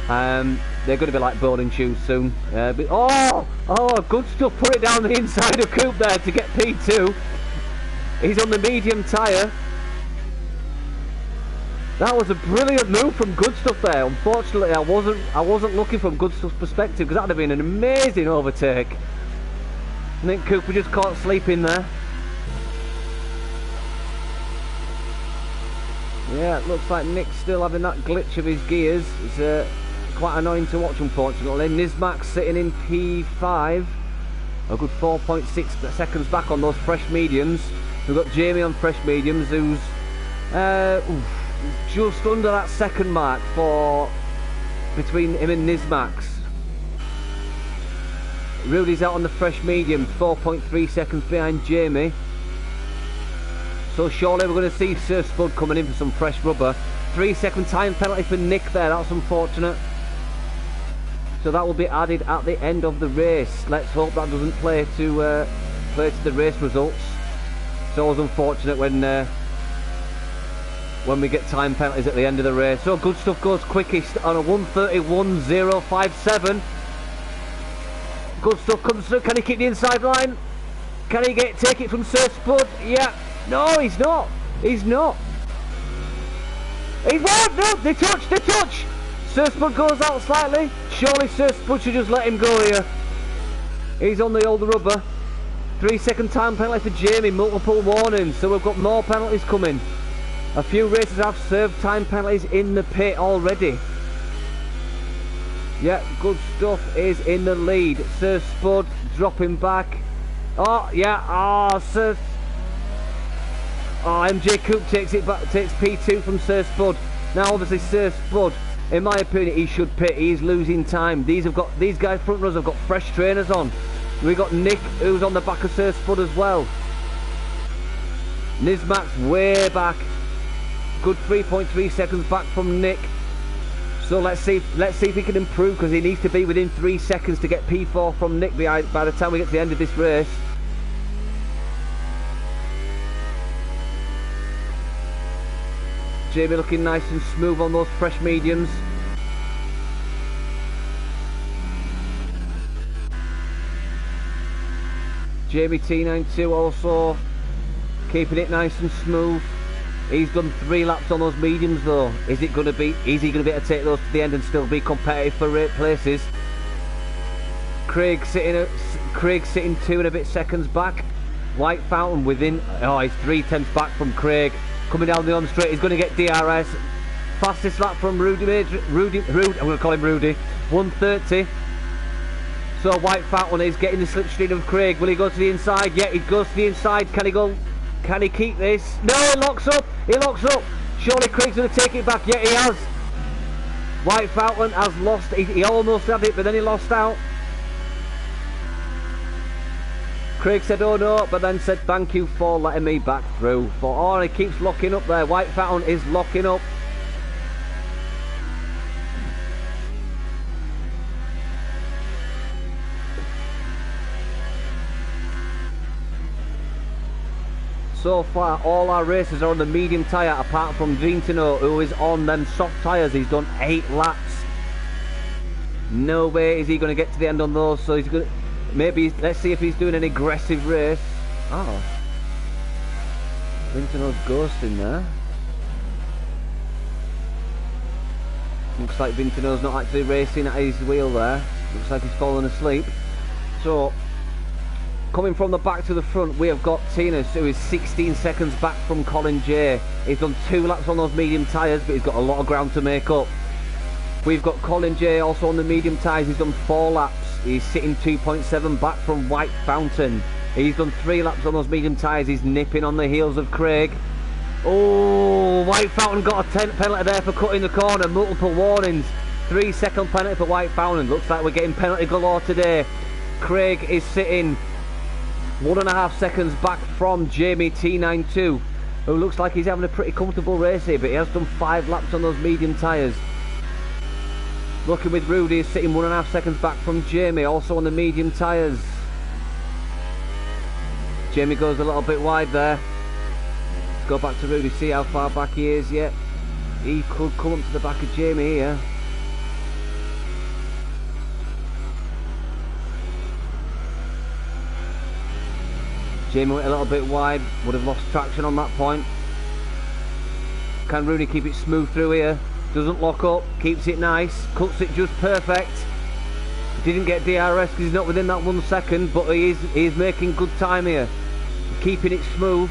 They're going to be like bowling shoes soon. Oh, good stuff. Put it down the inside of Coupe there to get P2. He's on the medium tyre. That was a brilliant move from Good Stuff there. Unfortunately, I wasn't looking from Good Stuff's perspective, because that'd have been an amazing overtake. I think Cooper just caught sleeping there. Yeah, it looks like Nick's still having that glitch of his gears. It's quite annoying to watch, unfortunately. Nismax sitting in P5. A good 4.6 seconds back on those fresh mediums. We've got Jamie on fresh mediums, who's just under that second mark for between him and Nismax. Rudy's out on the fresh medium, 4.3 seconds behind Jamie. So surely we're going to see Sir Spud coming in for some fresh rubber. 3-second time penalty for Nick there, that's unfortunate. So that will be added at the end of the race. Let's hope that doesn't play to the race results. It's always unfortunate when we get time penalties at the end of the race. So Good Stuff goes quickest on a 1:31.057. Good Stuff comes through. Can he keep the inside line? Can he take it from Sir Spud? Yeah. No, he's not. He's not. He won't. No, they touch. Sir Spud goes out slightly. Surely Sir Spud should just let him go here. He's on the old rubber. 3-second time penalty for Jamie. Multiple warnings. So we've got more penalties coming. A few races have served time penalties in the pit already. Yeah, Good Stuff is in the lead. Sir Spud dropping back. Oh, yeah. MJ Coupe takes it back, takes P2 from Sir Spud. Now, obviously, Sir Spud, in my opinion, he should pit. He's losing time. These guys front runners have got fresh trainers on. We got Nick, who's on the back of Sir Spud as well. Nismax way back. Good 3.3 seconds back from Nick. So let's see if he can improve, because he needs to be within 3 seconds to get P4 from Nick by the time we get to the end of this race. Jamie looking nice and smooth on those fresh mediums. Jamie T92 also keeping it nice and smooth. He's done 3 laps on those mediums though. Is he going to be able to take those to the end and still be competitive for 8 places? Craig Craig sitting 2 and a bit seconds back. White Fountain within, oh, he's 3/10 back from Craig. Coming down the home straight, he's going to get DRS. Fastest lap from Rudy, I'm going to call him Rudy, 1:30. So White Fountain is getting the slipstream of Craig. Will he go to the inside? Yeah, he goes to the inside. Can he go? Can he keep this? No, he locks up. He locks up. Surely Craig's going to take it back. Yeah, he has. White Fountain has lost. He almost had it, but then he lost out. Craig said, oh no, but then said, thank you for letting me back through. Oh, he keeps locking up there. White Fountain is locking up. So far, all our racers are on the medium tyre, apart from Vintino, who is on them soft tyres. He's done 8 laps. No way is he going to get to the end on those. So he's going to, maybe, let's see if he's doing an aggressive race. Oh, Vintino's ghosting there. Looks like Vintino's not actually racing at his wheel there. Looks like he's fallen asleep. So, coming from the back to the front, we have got Tinas, who is 16 seconds back from Colin J. He's done 2 laps on those medium tyres, but he's got a lot of ground to make up. We've got Colin J also on the medium tyres. He's done 4 laps. He's sitting 2.7 back from White Fountain. He's done 3 laps on those medium tyres. He's nipping on the heels of Craig. Oh, White Fountain got a 10 penalty there for cutting the corner. Multiple warnings. 3-second penalty for White Fountain. Looks like we're getting penalty galore today. Craig is sitting 1.5 seconds back from Jamie T92, who looks like he's having a pretty comfortable race here, but he has done 5 laps on those medium tyres. Looking with Rudy is sitting 1.5 seconds back from Jamie, also on the medium tyres. Jamie goes a little bit wide there. Let's go back to Rudy, see how far back he is yet. He could come up to the back of Jamie here. Jamie went a little bit wide, would have lost traction on that point. Can Rooney keep it smooth through here? Doesn't lock up, keeps it nice, cuts it just perfect. Didn't get DRS because he's not within that 1 second, but he is making good time here. Keeping it smooth.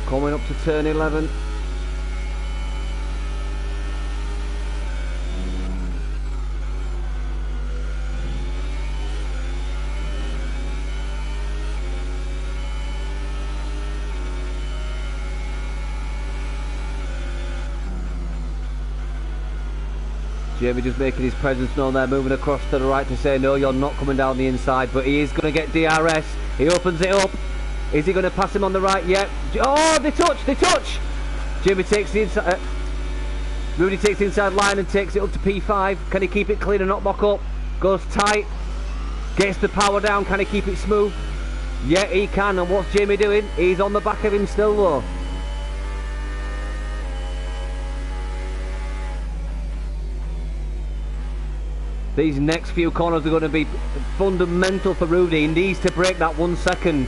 Coming up to turn 11. Jamie just making his presence known there, moving across to the right to say no, you're not coming down the inside, but he is going to get DRS. He opens it up. Is he going to pass him on the right? Yep. Oh, they touch! Jamie takes the inside. Rudy takes the inside line and takes it up to P5. Can he keep it clean and not mock up? Goes tight. Gets the power down. Can he keep it smooth? Yeah, he can. And what's Jamie doing? He's on the back of him still though. These next few corners are going to be fundamental for Rudy. He needs to break that 1 second.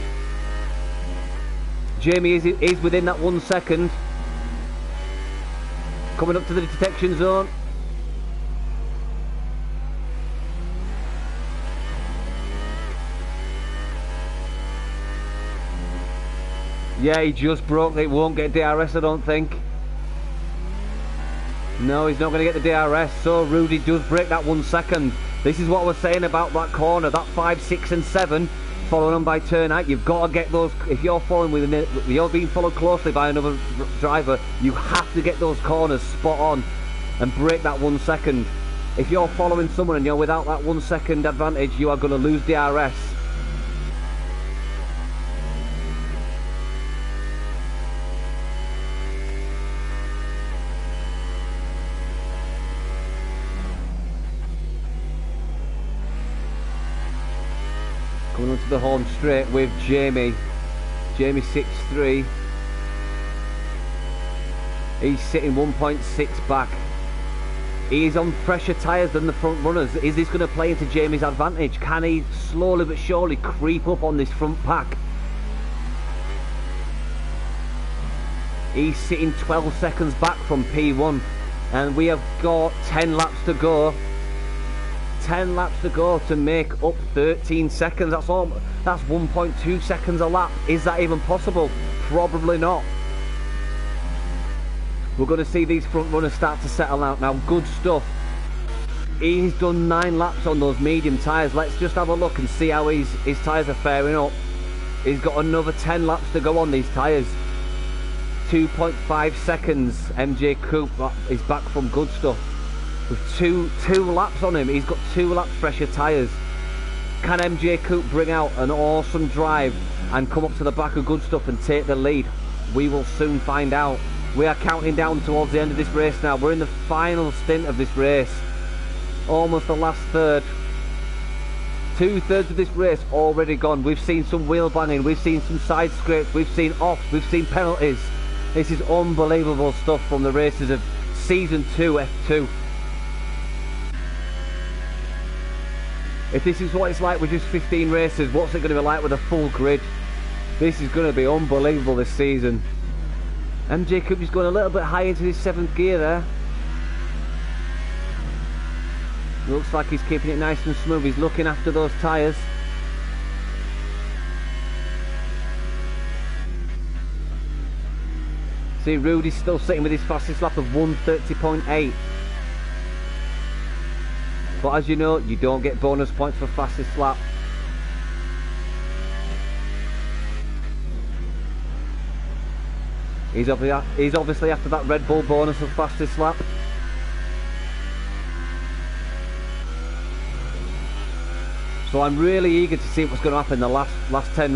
Jamie is within that 1 second. Coming up to the detection zone. Yeah, he just broke it. Won't get DRS, I don't think. No, he's not going to get the DRS, so Rudy does break that 1 second. This is what we're saying about that corner, that 5, 6 and 7, following on by turn 8. You've got to get those, if you're following with, you're being followed closely by another driver, you have to get those corners spot on and break that 1 second. If you're following someone and you're without that 1 second advantage, you are going to lose DRS. Coming onto the home straight with Jamie. Jamie 6'3". He's sitting 1.6 back. He's on fresher tyres than the front runners. Is this going to play into Jamie's advantage? Can he slowly but surely creep up on this front pack? He's sitting 12 seconds back from P1. And we have got 10 laps to go. 10 laps to go to make up 13 seconds. That's all. That's 1.2 seconds a lap. Is that even possible? Probably not. We're going to see these front runners start to settle out now. Good stuff. He's done 9 laps on those medium tyres. Let's just have a look and see how his tyres are faring up. He's got another 10 laps to go on these tyres. 2.5 seconds. MJ Coupe is back from Good Stuff. With two laps on him. He's got 2 laps fresher tyres. Can MJ Coupe bring out an awesome drive and come up to the back of Good Stuff and take the lead? We will soon find out. We are counting down towards the end of this race now. We're in the final stint of this race. Almost the last third. 2/3 of this race already gone. We've seen some wheel banging. We've seen some side scrapes. We've seen offs. We've seen penalties. This is unbelievable stuff from the races of Season 2 F2. If this is what it's like with just 15 races, what's it going to be like with a full grid? This is going to be unbelievable this season. MJ Coupe is going a little bit high into his 7th gear there. Looks like he's keeping it nice and smooth. He's looking after those tyres. See, Rudy's still sitting with his fastest lap of 1:30.8. But as you know, you don't get bonus points for fastest lap. He's obviously after that Red Bull bonus of fastest lap. So I'm really eager to see what's going to happen in the last 10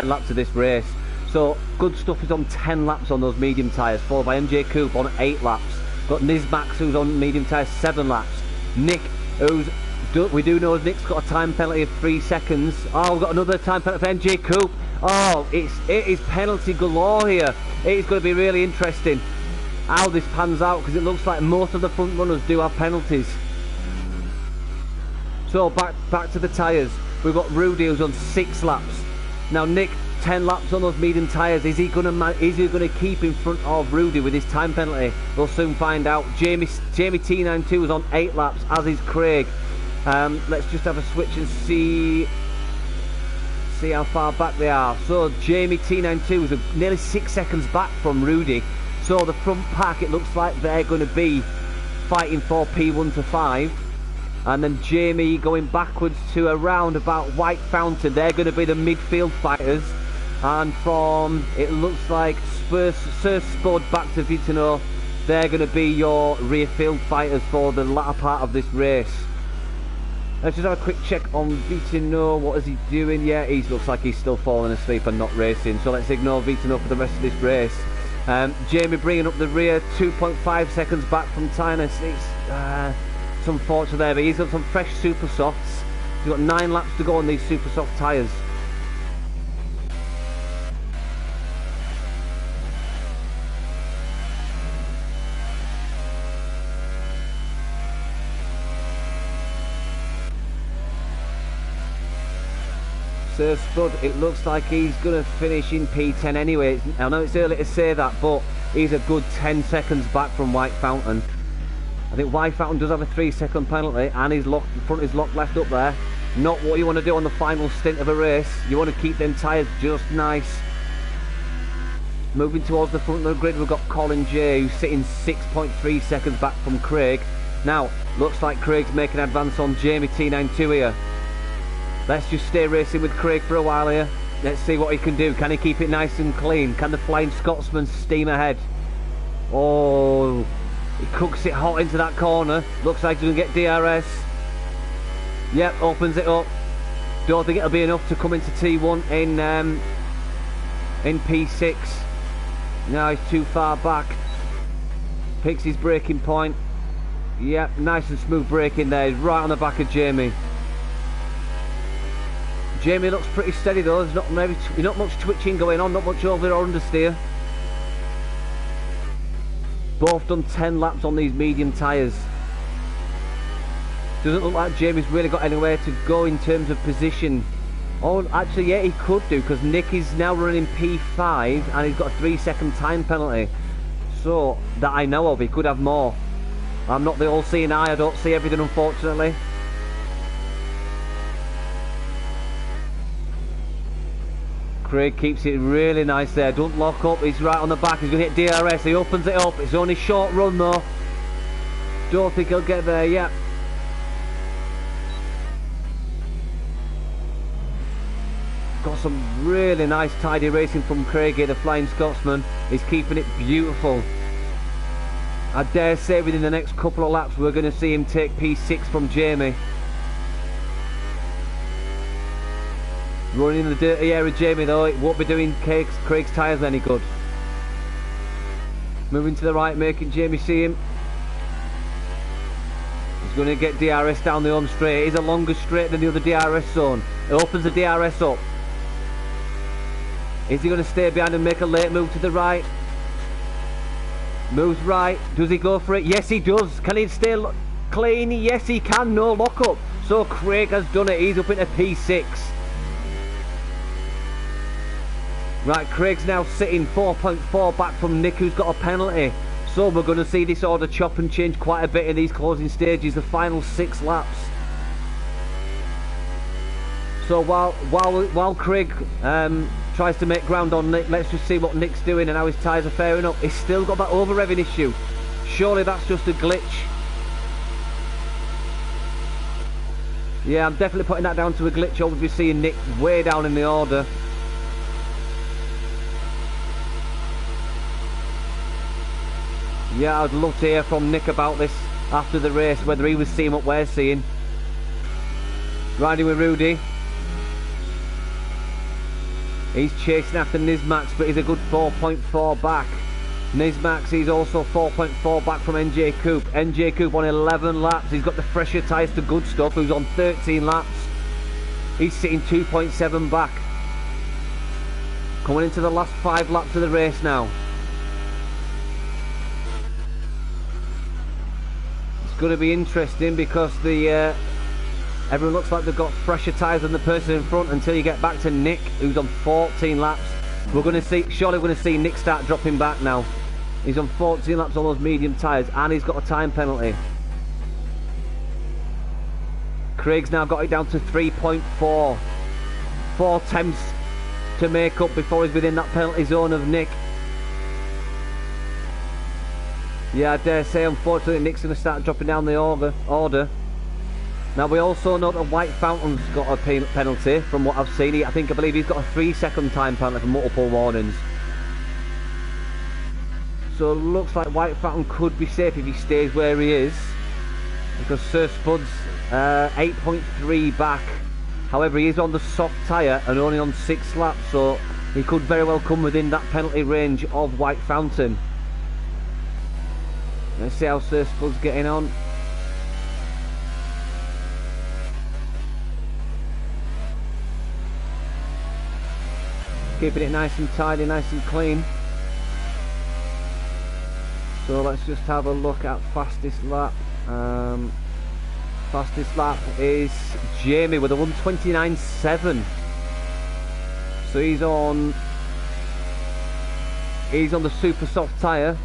laps of this race. So Good Stuff is on 10 laps on those medium tyres, followed by MJ Coupe on 8 laps. Got Nizmax who's on medium tyres 7 laps. Nick, we do know Nick's got a time penalty of 3 seconds. Oh, we've got another time penalty for MJ Coupe. Oh, it is penalty galore here. It is going to be really interesting how this pans out, because it looks like most of the front runners do have penalties. So back to the tyres. We've got Rudy who's on 6 laps. Now Nick, 10 laps on those medium tyres. Is he going to keep in front of Rudy with his time penalty? We'll soon find out. Jamie T92 is on 8 laps, as is Craig. Let's just have a switch and see how far back they are. So Jamie T92 is nearly 6 seconds back from Rudy. So the front pack, it looks like they're going to be fighting for P1 to 5. And then Jamie going backwards to around about White Fountain. They're going to be the midfield fighters. And from, it looks like Sir Spud back to Vitano, they're going to be your rear field fighters for the latter part of this race. Let's just have a quick check on Vitano. What is he doing? Yeah, he looks like he's still falling asleep and not racing. So let's ignore Vitano for the rest of this race. Jamie bringing up the rear, 2.5 seconds back from Tyner. It's unfortunate there, but he's got some fresh super softs. He's got 9 laps to go on these super soft tyres. Sir Spud, it looks like he's going to finish in P10 anyway. I know it's early to say that, but he's a good 10 seconds back from White Fountain. I think White Fountain does have a 3-second penalty, and his front is locked left up there. Not what you want to do on the final stint of a race. You want to keep them tyres just nice. Moving towards the front of the grid, we've got Colin J, who's sitting 6.3 seconds back from Craig. Now, looks like Craig's making an advance on Jamie T92 here. Let's just stay racing with Craig for a while here. Let's see what he can do. Can he keep it nice and clean? Can the Flying Scotsman steam ahead? Oh, he cooks it hot into that corner. Looks like he's going to get DRS. Yep, opens it up. Don't think it'll be enough to come into T1 in P6. Now he's too far back. Picks his braking point. Yep, nice and smooth braking there. He's right on the back of Jamie. Jamie looks pretty steady though. There's not much twitching going on, not much over or understeer. Both done 10 laps on these medium tyres. Doesn't look like Jamie's really got anywhere to go in terms of position. Oh, actually, yeah, he could do, because Nick is now running P5 and he's got a 3-second time penalty. So, that I know of, he could have more. I'm not the all-seeing eye, I don't see everything, unfortunately. Craig keeps it really nice there, don't lock up, he's right on the back, he's going to hit DRS, he opens it up, it's only short run though. Don't think he'll get there yet. Got some really nice tidy racing from Craig here, the Flying Scotsman. He's keeping it beautiful. I dare say within the next couple of laps we're going to see him take P6 from Jamie. Running in the dirty air of Jamie though, it won't be doing Craig's tyres any good. Moving to the right, making Jamie see him. He's going to get DRS down the home straight. It is a longer straight than the other DRS zone. It opens the DRS up. Is he going to stay behind and make a late move to the right? Moves right. Does he go for it? Yes, he does. Can he stay clean? Yes, he can. No lock up. So Craig has done it. He's up into P6. Right, Craig's now sitting 4.4 back from Nick, who's got a penalty. So we're going to see this order chop and change quite a bit in these closing stages, the final 6 laps. So while Craig tries to make ground on Nick, let's just see what Nick's doing and how his tyres are faring up. He's still got that over-revving issue. Surely that's just a glitch. Yeah, I'm definitely putting that down to a glitch. Obviously seeing Nick way down in the order. Yeah, I'd love to hear from Nick about this after the race, whether he was seeing what we're seeing. Riding with Rudy. He's chasing after Nizmax, but he's a good 4.4 back. Nizmax, he's also 4.4 back from NJ Coupe. NJ Coupe on 11 laps. He's got the fresher tyres to Good Stuff, who's on 13 laps. He's sitting 2.7 back. Coming into the last 5 laps of the race now. It's going to be interesting because the everyone looks like they've got fresher tyres than the person in front until you get back to Nick, who's on 14 laps. We're going to see, surely we're going to see Nick start dropping back now. He's on 14 laps on those medium tyres and he's got a time penalty. Craig's now got it down to 3.4. 4 attempts to make up before he's within that penalty zone of Nick. Yeah, I dare say, unfortunately, Nick's going to start dropping down the order. Now, we also know that White Fountain's got a penalty, from what I've seen. I believe he's got a 3-second time penalty for multiple warnings. So, it looks like White Fountain could be safe if he stays where he is. Because Sir Spud's 8.3 back. However, he is on the soft tyre and only on 6 laps, so he could very well come within that penalty range of White Fountain. Let's see how Sir Spud's getting on. Keeping it nice and tidy, nice and clean. So let's just have a look at fastest lap. Fastest lap is Jamie with a 1:29.7. So he's on the super soft tyre.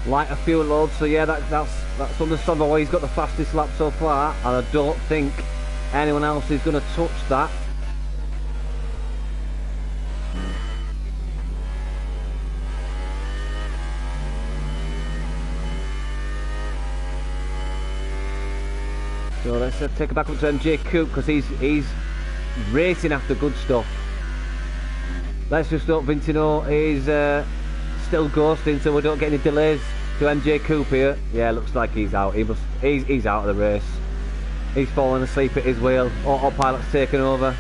Lighter fuel load, so yeah, that's understandable why he's got the fastest lap so far, and I don't think anyone else is going to touch that. So let's take it back up to MJ Coupe because he's racing after Good Stuff. Let's just hope Vintino is still ghosting so we don't get any delays to MJ Coupe here. Yeah, looks like he's out. He's out of the race. He's fallen asleep at his wheel. Autopilot's taken over.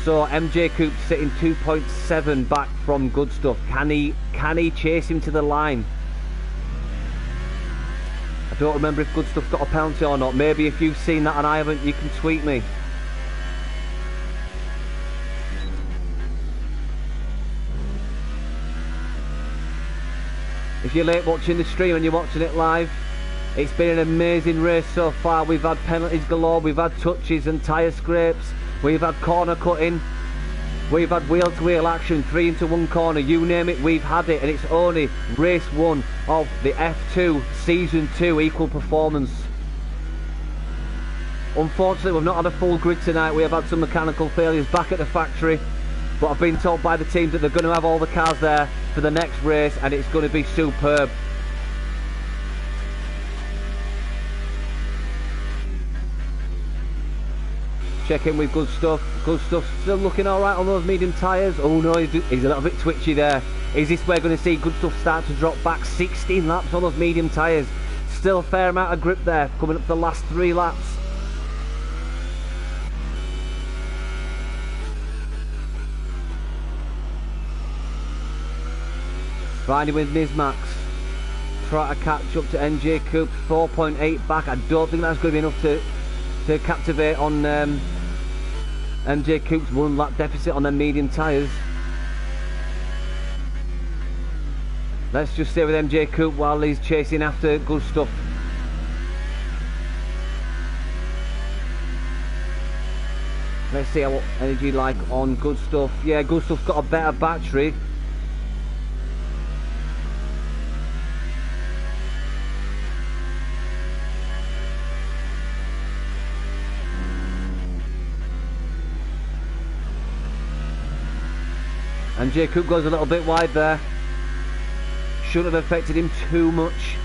So MJ Coupe sitting 2.7 back from Good Stuff. Can he chase him to the line? I don't remember if Good Stuff got a penalty or not. Maybe if you've seen that and I haven't, you can tweet me. If you're late watching the stream and you're watching it live, it's been an amazing race so far. We've had penalties galore, we've had touches and tyre scrapes, we've had corner cutting. We've had wheel-to-wheel action, 3 into 1 corner, you name it, we've had it, and it's only race 1 of the F2 Season 2 Equal Performance. Unfortunately, we've not had a full grid tonight. We have had some mechanical failures back at the factory, but I've been told by the team that they're going to have all the cars there for the next race, and it's going to be superb. Check in with Good Stuff. Good Stuff still looking alright on those medium tyres. Oh no, he's a little bit twitchy there. Is this where we're going to see Good Stuff start to drop back? 16 laps on those medium tyres. Still a fair amount of grip there, coming up to the last 3 laps. Riding with Nismax. Try to catch up to MJ Coupe. 4.8 back. I don't think that's going to be enough to captivate on MJ Coupe's 1 lap deficit on their medium tyres. Let's just stay with MJ Coupe while he's chasing after Good Stuff. Let's see how energy like on Good Stuff. Yeah, Good Stuff's got a better battery. And MJ Coupe goes a little bit wide there. Shouldn't have affected him too much.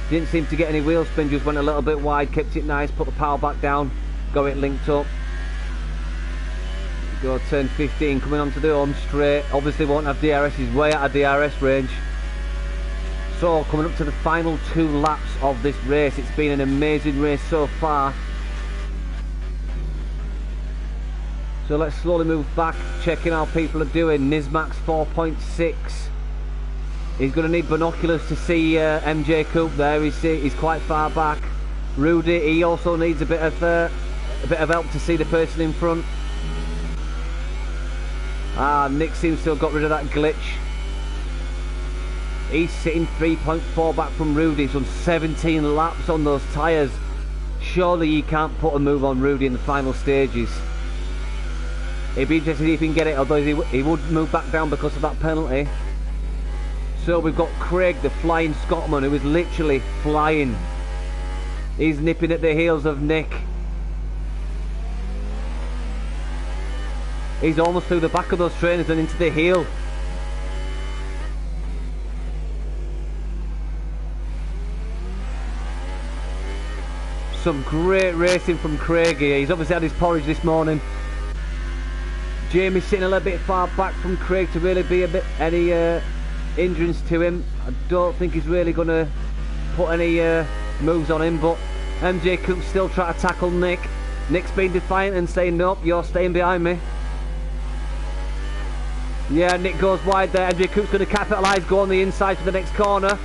Didn't seem to get any wheel spin, just went a little bit wide, kept it nice, put the power back down, got it linked up. Go turn 15, coming onto the home straight. Obviously won't have DRS, he's way out of DRS range. So coming up to the final 2 laps of this race. It's been an amazing race so far. So let's slowly move back, checking how people are doing. Nismax 4.6. He's going to need binoculars to see MJ Coupe there. He's quite far back. Rudy, he also needs a bit of help to see the person in front. Nick seems to have got rid of that glitch. He's sitting 3.4 back from Rudy. He's done 17 laps on those tyres. Surely you can't put a move on Rudy in the final stages. It'd be interesting if he can get it, although he would move back down because of that penalty. So we've got Craig, the flying Scotsman, who is literally flying. He's nipping at the heels of Nick. He's almost through the back of those trainers and into the heel. Some great racing from Craig here. He's obviously had his porridge this morning. Jamie's sitting a little bit far back from Craig to really be any hindrance to him. I don't think he's really going to put any moves on him, but MJ Coupe still trying to tackle Nick. Nick's been defiant and saying, nope, you're staying behind me. Yeah, Nick goes wide there. MJ Coupe's going to capitalise, go on the inside for the next corner.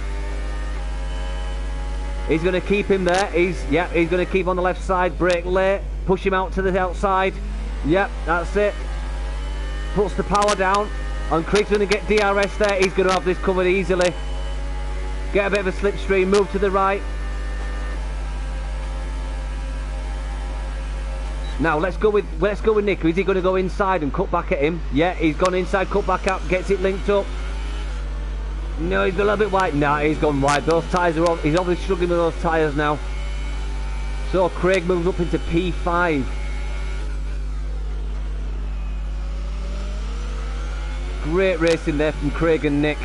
He's going to keep him there. He's going to keep on the left side, brake late, push him out to the outside. Yep, that's it. Puts the power down, and Craig's going to get DRS there. He's going to have this covered easily. Get a bit of a slipstream, move to the right. Now let's go with Nick. Is he going to go inside and cut back at him? Yeah, he's gone inside, cut back up, gets it linked up. No, he's a little bit wide. Nah, he's gone wide. Those tyres are he's obviously struggling with those tyres now. So Craig moves up into P5. Great racing there from Craig and Nick.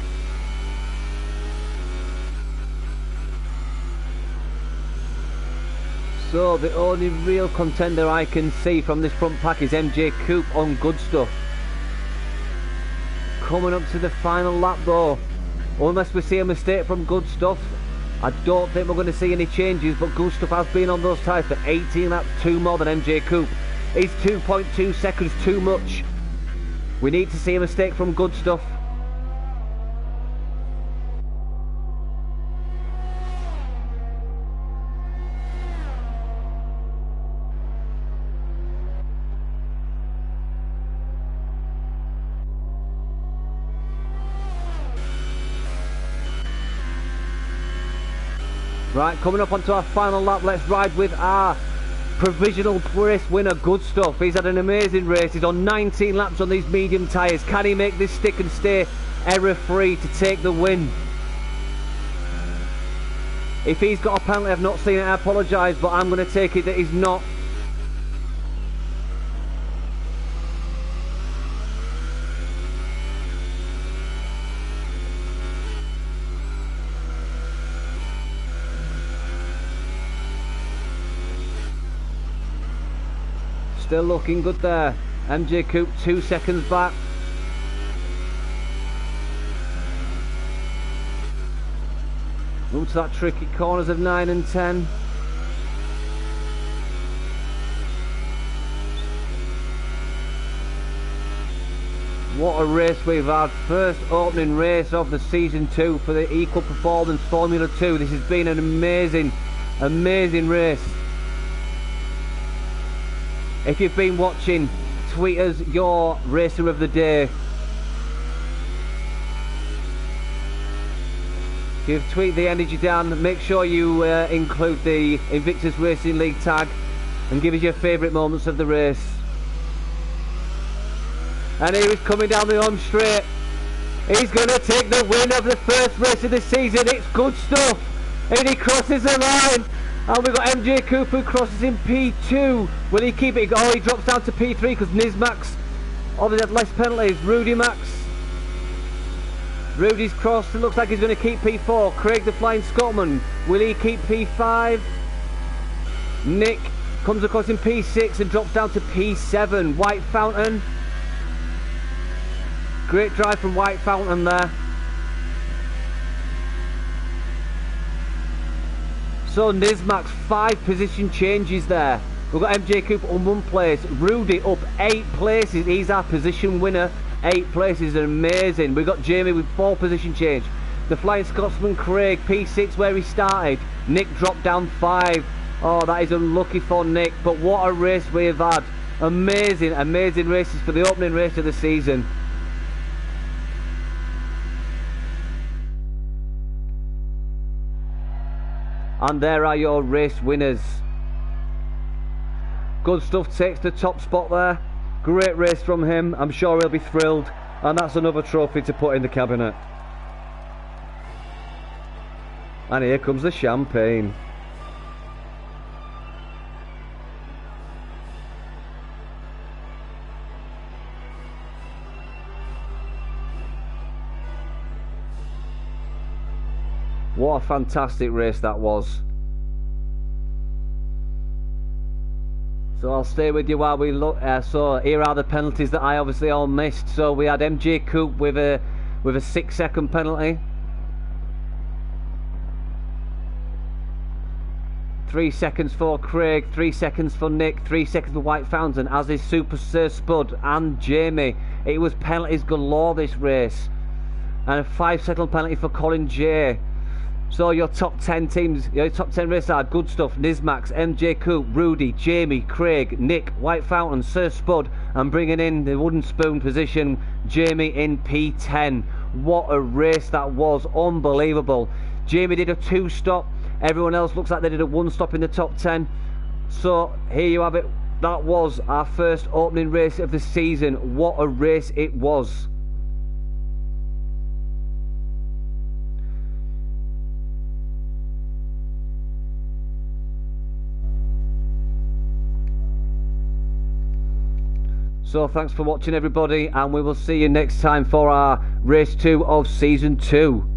So the only real contender I can see from this front pack is MJ Coupe on Good Stuff. Coming up to the final lap though, unless we see a mistake from Good Stuff, I don't think we're going to see any changes, but Good Stuff has been on those tyres for 18 laps, 2 more than MJ Coupe. He's 2.2 seconds too much. We need to see a mistake from Good Stuff. Right, coming up onto our final lap, let's ride with our provisional race winner. Good stuff. He's had an amazing race. He's on 19 laps on these medium tyres. Can he make this stick and stay error-free to take the win? If he's got a penalty, I've not seen it, I apologise, but I'm going to take it that he's not. Still looking good there. MJ Coupe 2 seconds back. Move to that tricky corners of 9 and 10. What a race we've had. First opening race of the season 2 for the Equal Performance Formula 2. This has been an amazing, amazing race. If you've been watching, tweet us your racer of the day. If you've tweeted the energy down, make sure you include the Invictus Racing League tag and give us your favourite moments of the race. And here he's coming down the home straight. He's going to take the win of the first race of the season. It's good stuff. And he crosses the line. And we've got MJ Coupe who crosses in P2. Will he keep it? Oh, he drops down to P3 because Nizmax obviously had less penalties. Rudy Max. Rudy's crossed. It looks like he's going to keep P4. Craig the Flying Scotsman. Will he keep P5? Nick comes across in P6 and drops down to P7. White Fountain. Great drive from White Fountain there. So Nizmax, 5 position changes there. We've got MJ Coupe on 1 place. Rudy up 8 places. He's our position winner. 8 places, amazing. We've got Jamie with 4 position change. The Flying Scotsman Craig, P6 where he started. Nick dropped down 5. Oh, that is unlucky for Nick. But what a race we have had. Amazing, amazing races for the opening race of the season. And there are your race winners. Good stuff, takes the top spot there. Great race from him. I'm sure he'll be thrilled. And that's another trophy to put in the cabinet. And here comes the champagne. What a fantastic race that was. So I'll stay with you while we look. So here are the penalties that I obviously all missed. So we had MJ Coupe with a 6-second penalty. 3 seconds for Craig, 3 seconds for Nick, 3 seconds for White Fountain, as is Super Sir Spud and Jamie. It was penalties galore this race. And a 5-second penalty for Colin J. So your top 10 teams, your top 10 races are good stuff. Nizmax, MJ Coupe, Rudy, Jamie, Craig, Nick, White Fountain, Sir Spud, and bringing in the wooden spoon position, Jamie in P10. What a race that was, unbelievable. Jamie did a 2-stop, everyone else looks like they did a 1-stop in the top 10. So here you have it, that was our first opening race of the season. What a race it was. So thanks for watching everybody, and we will see you next time for our race 2 of season 2.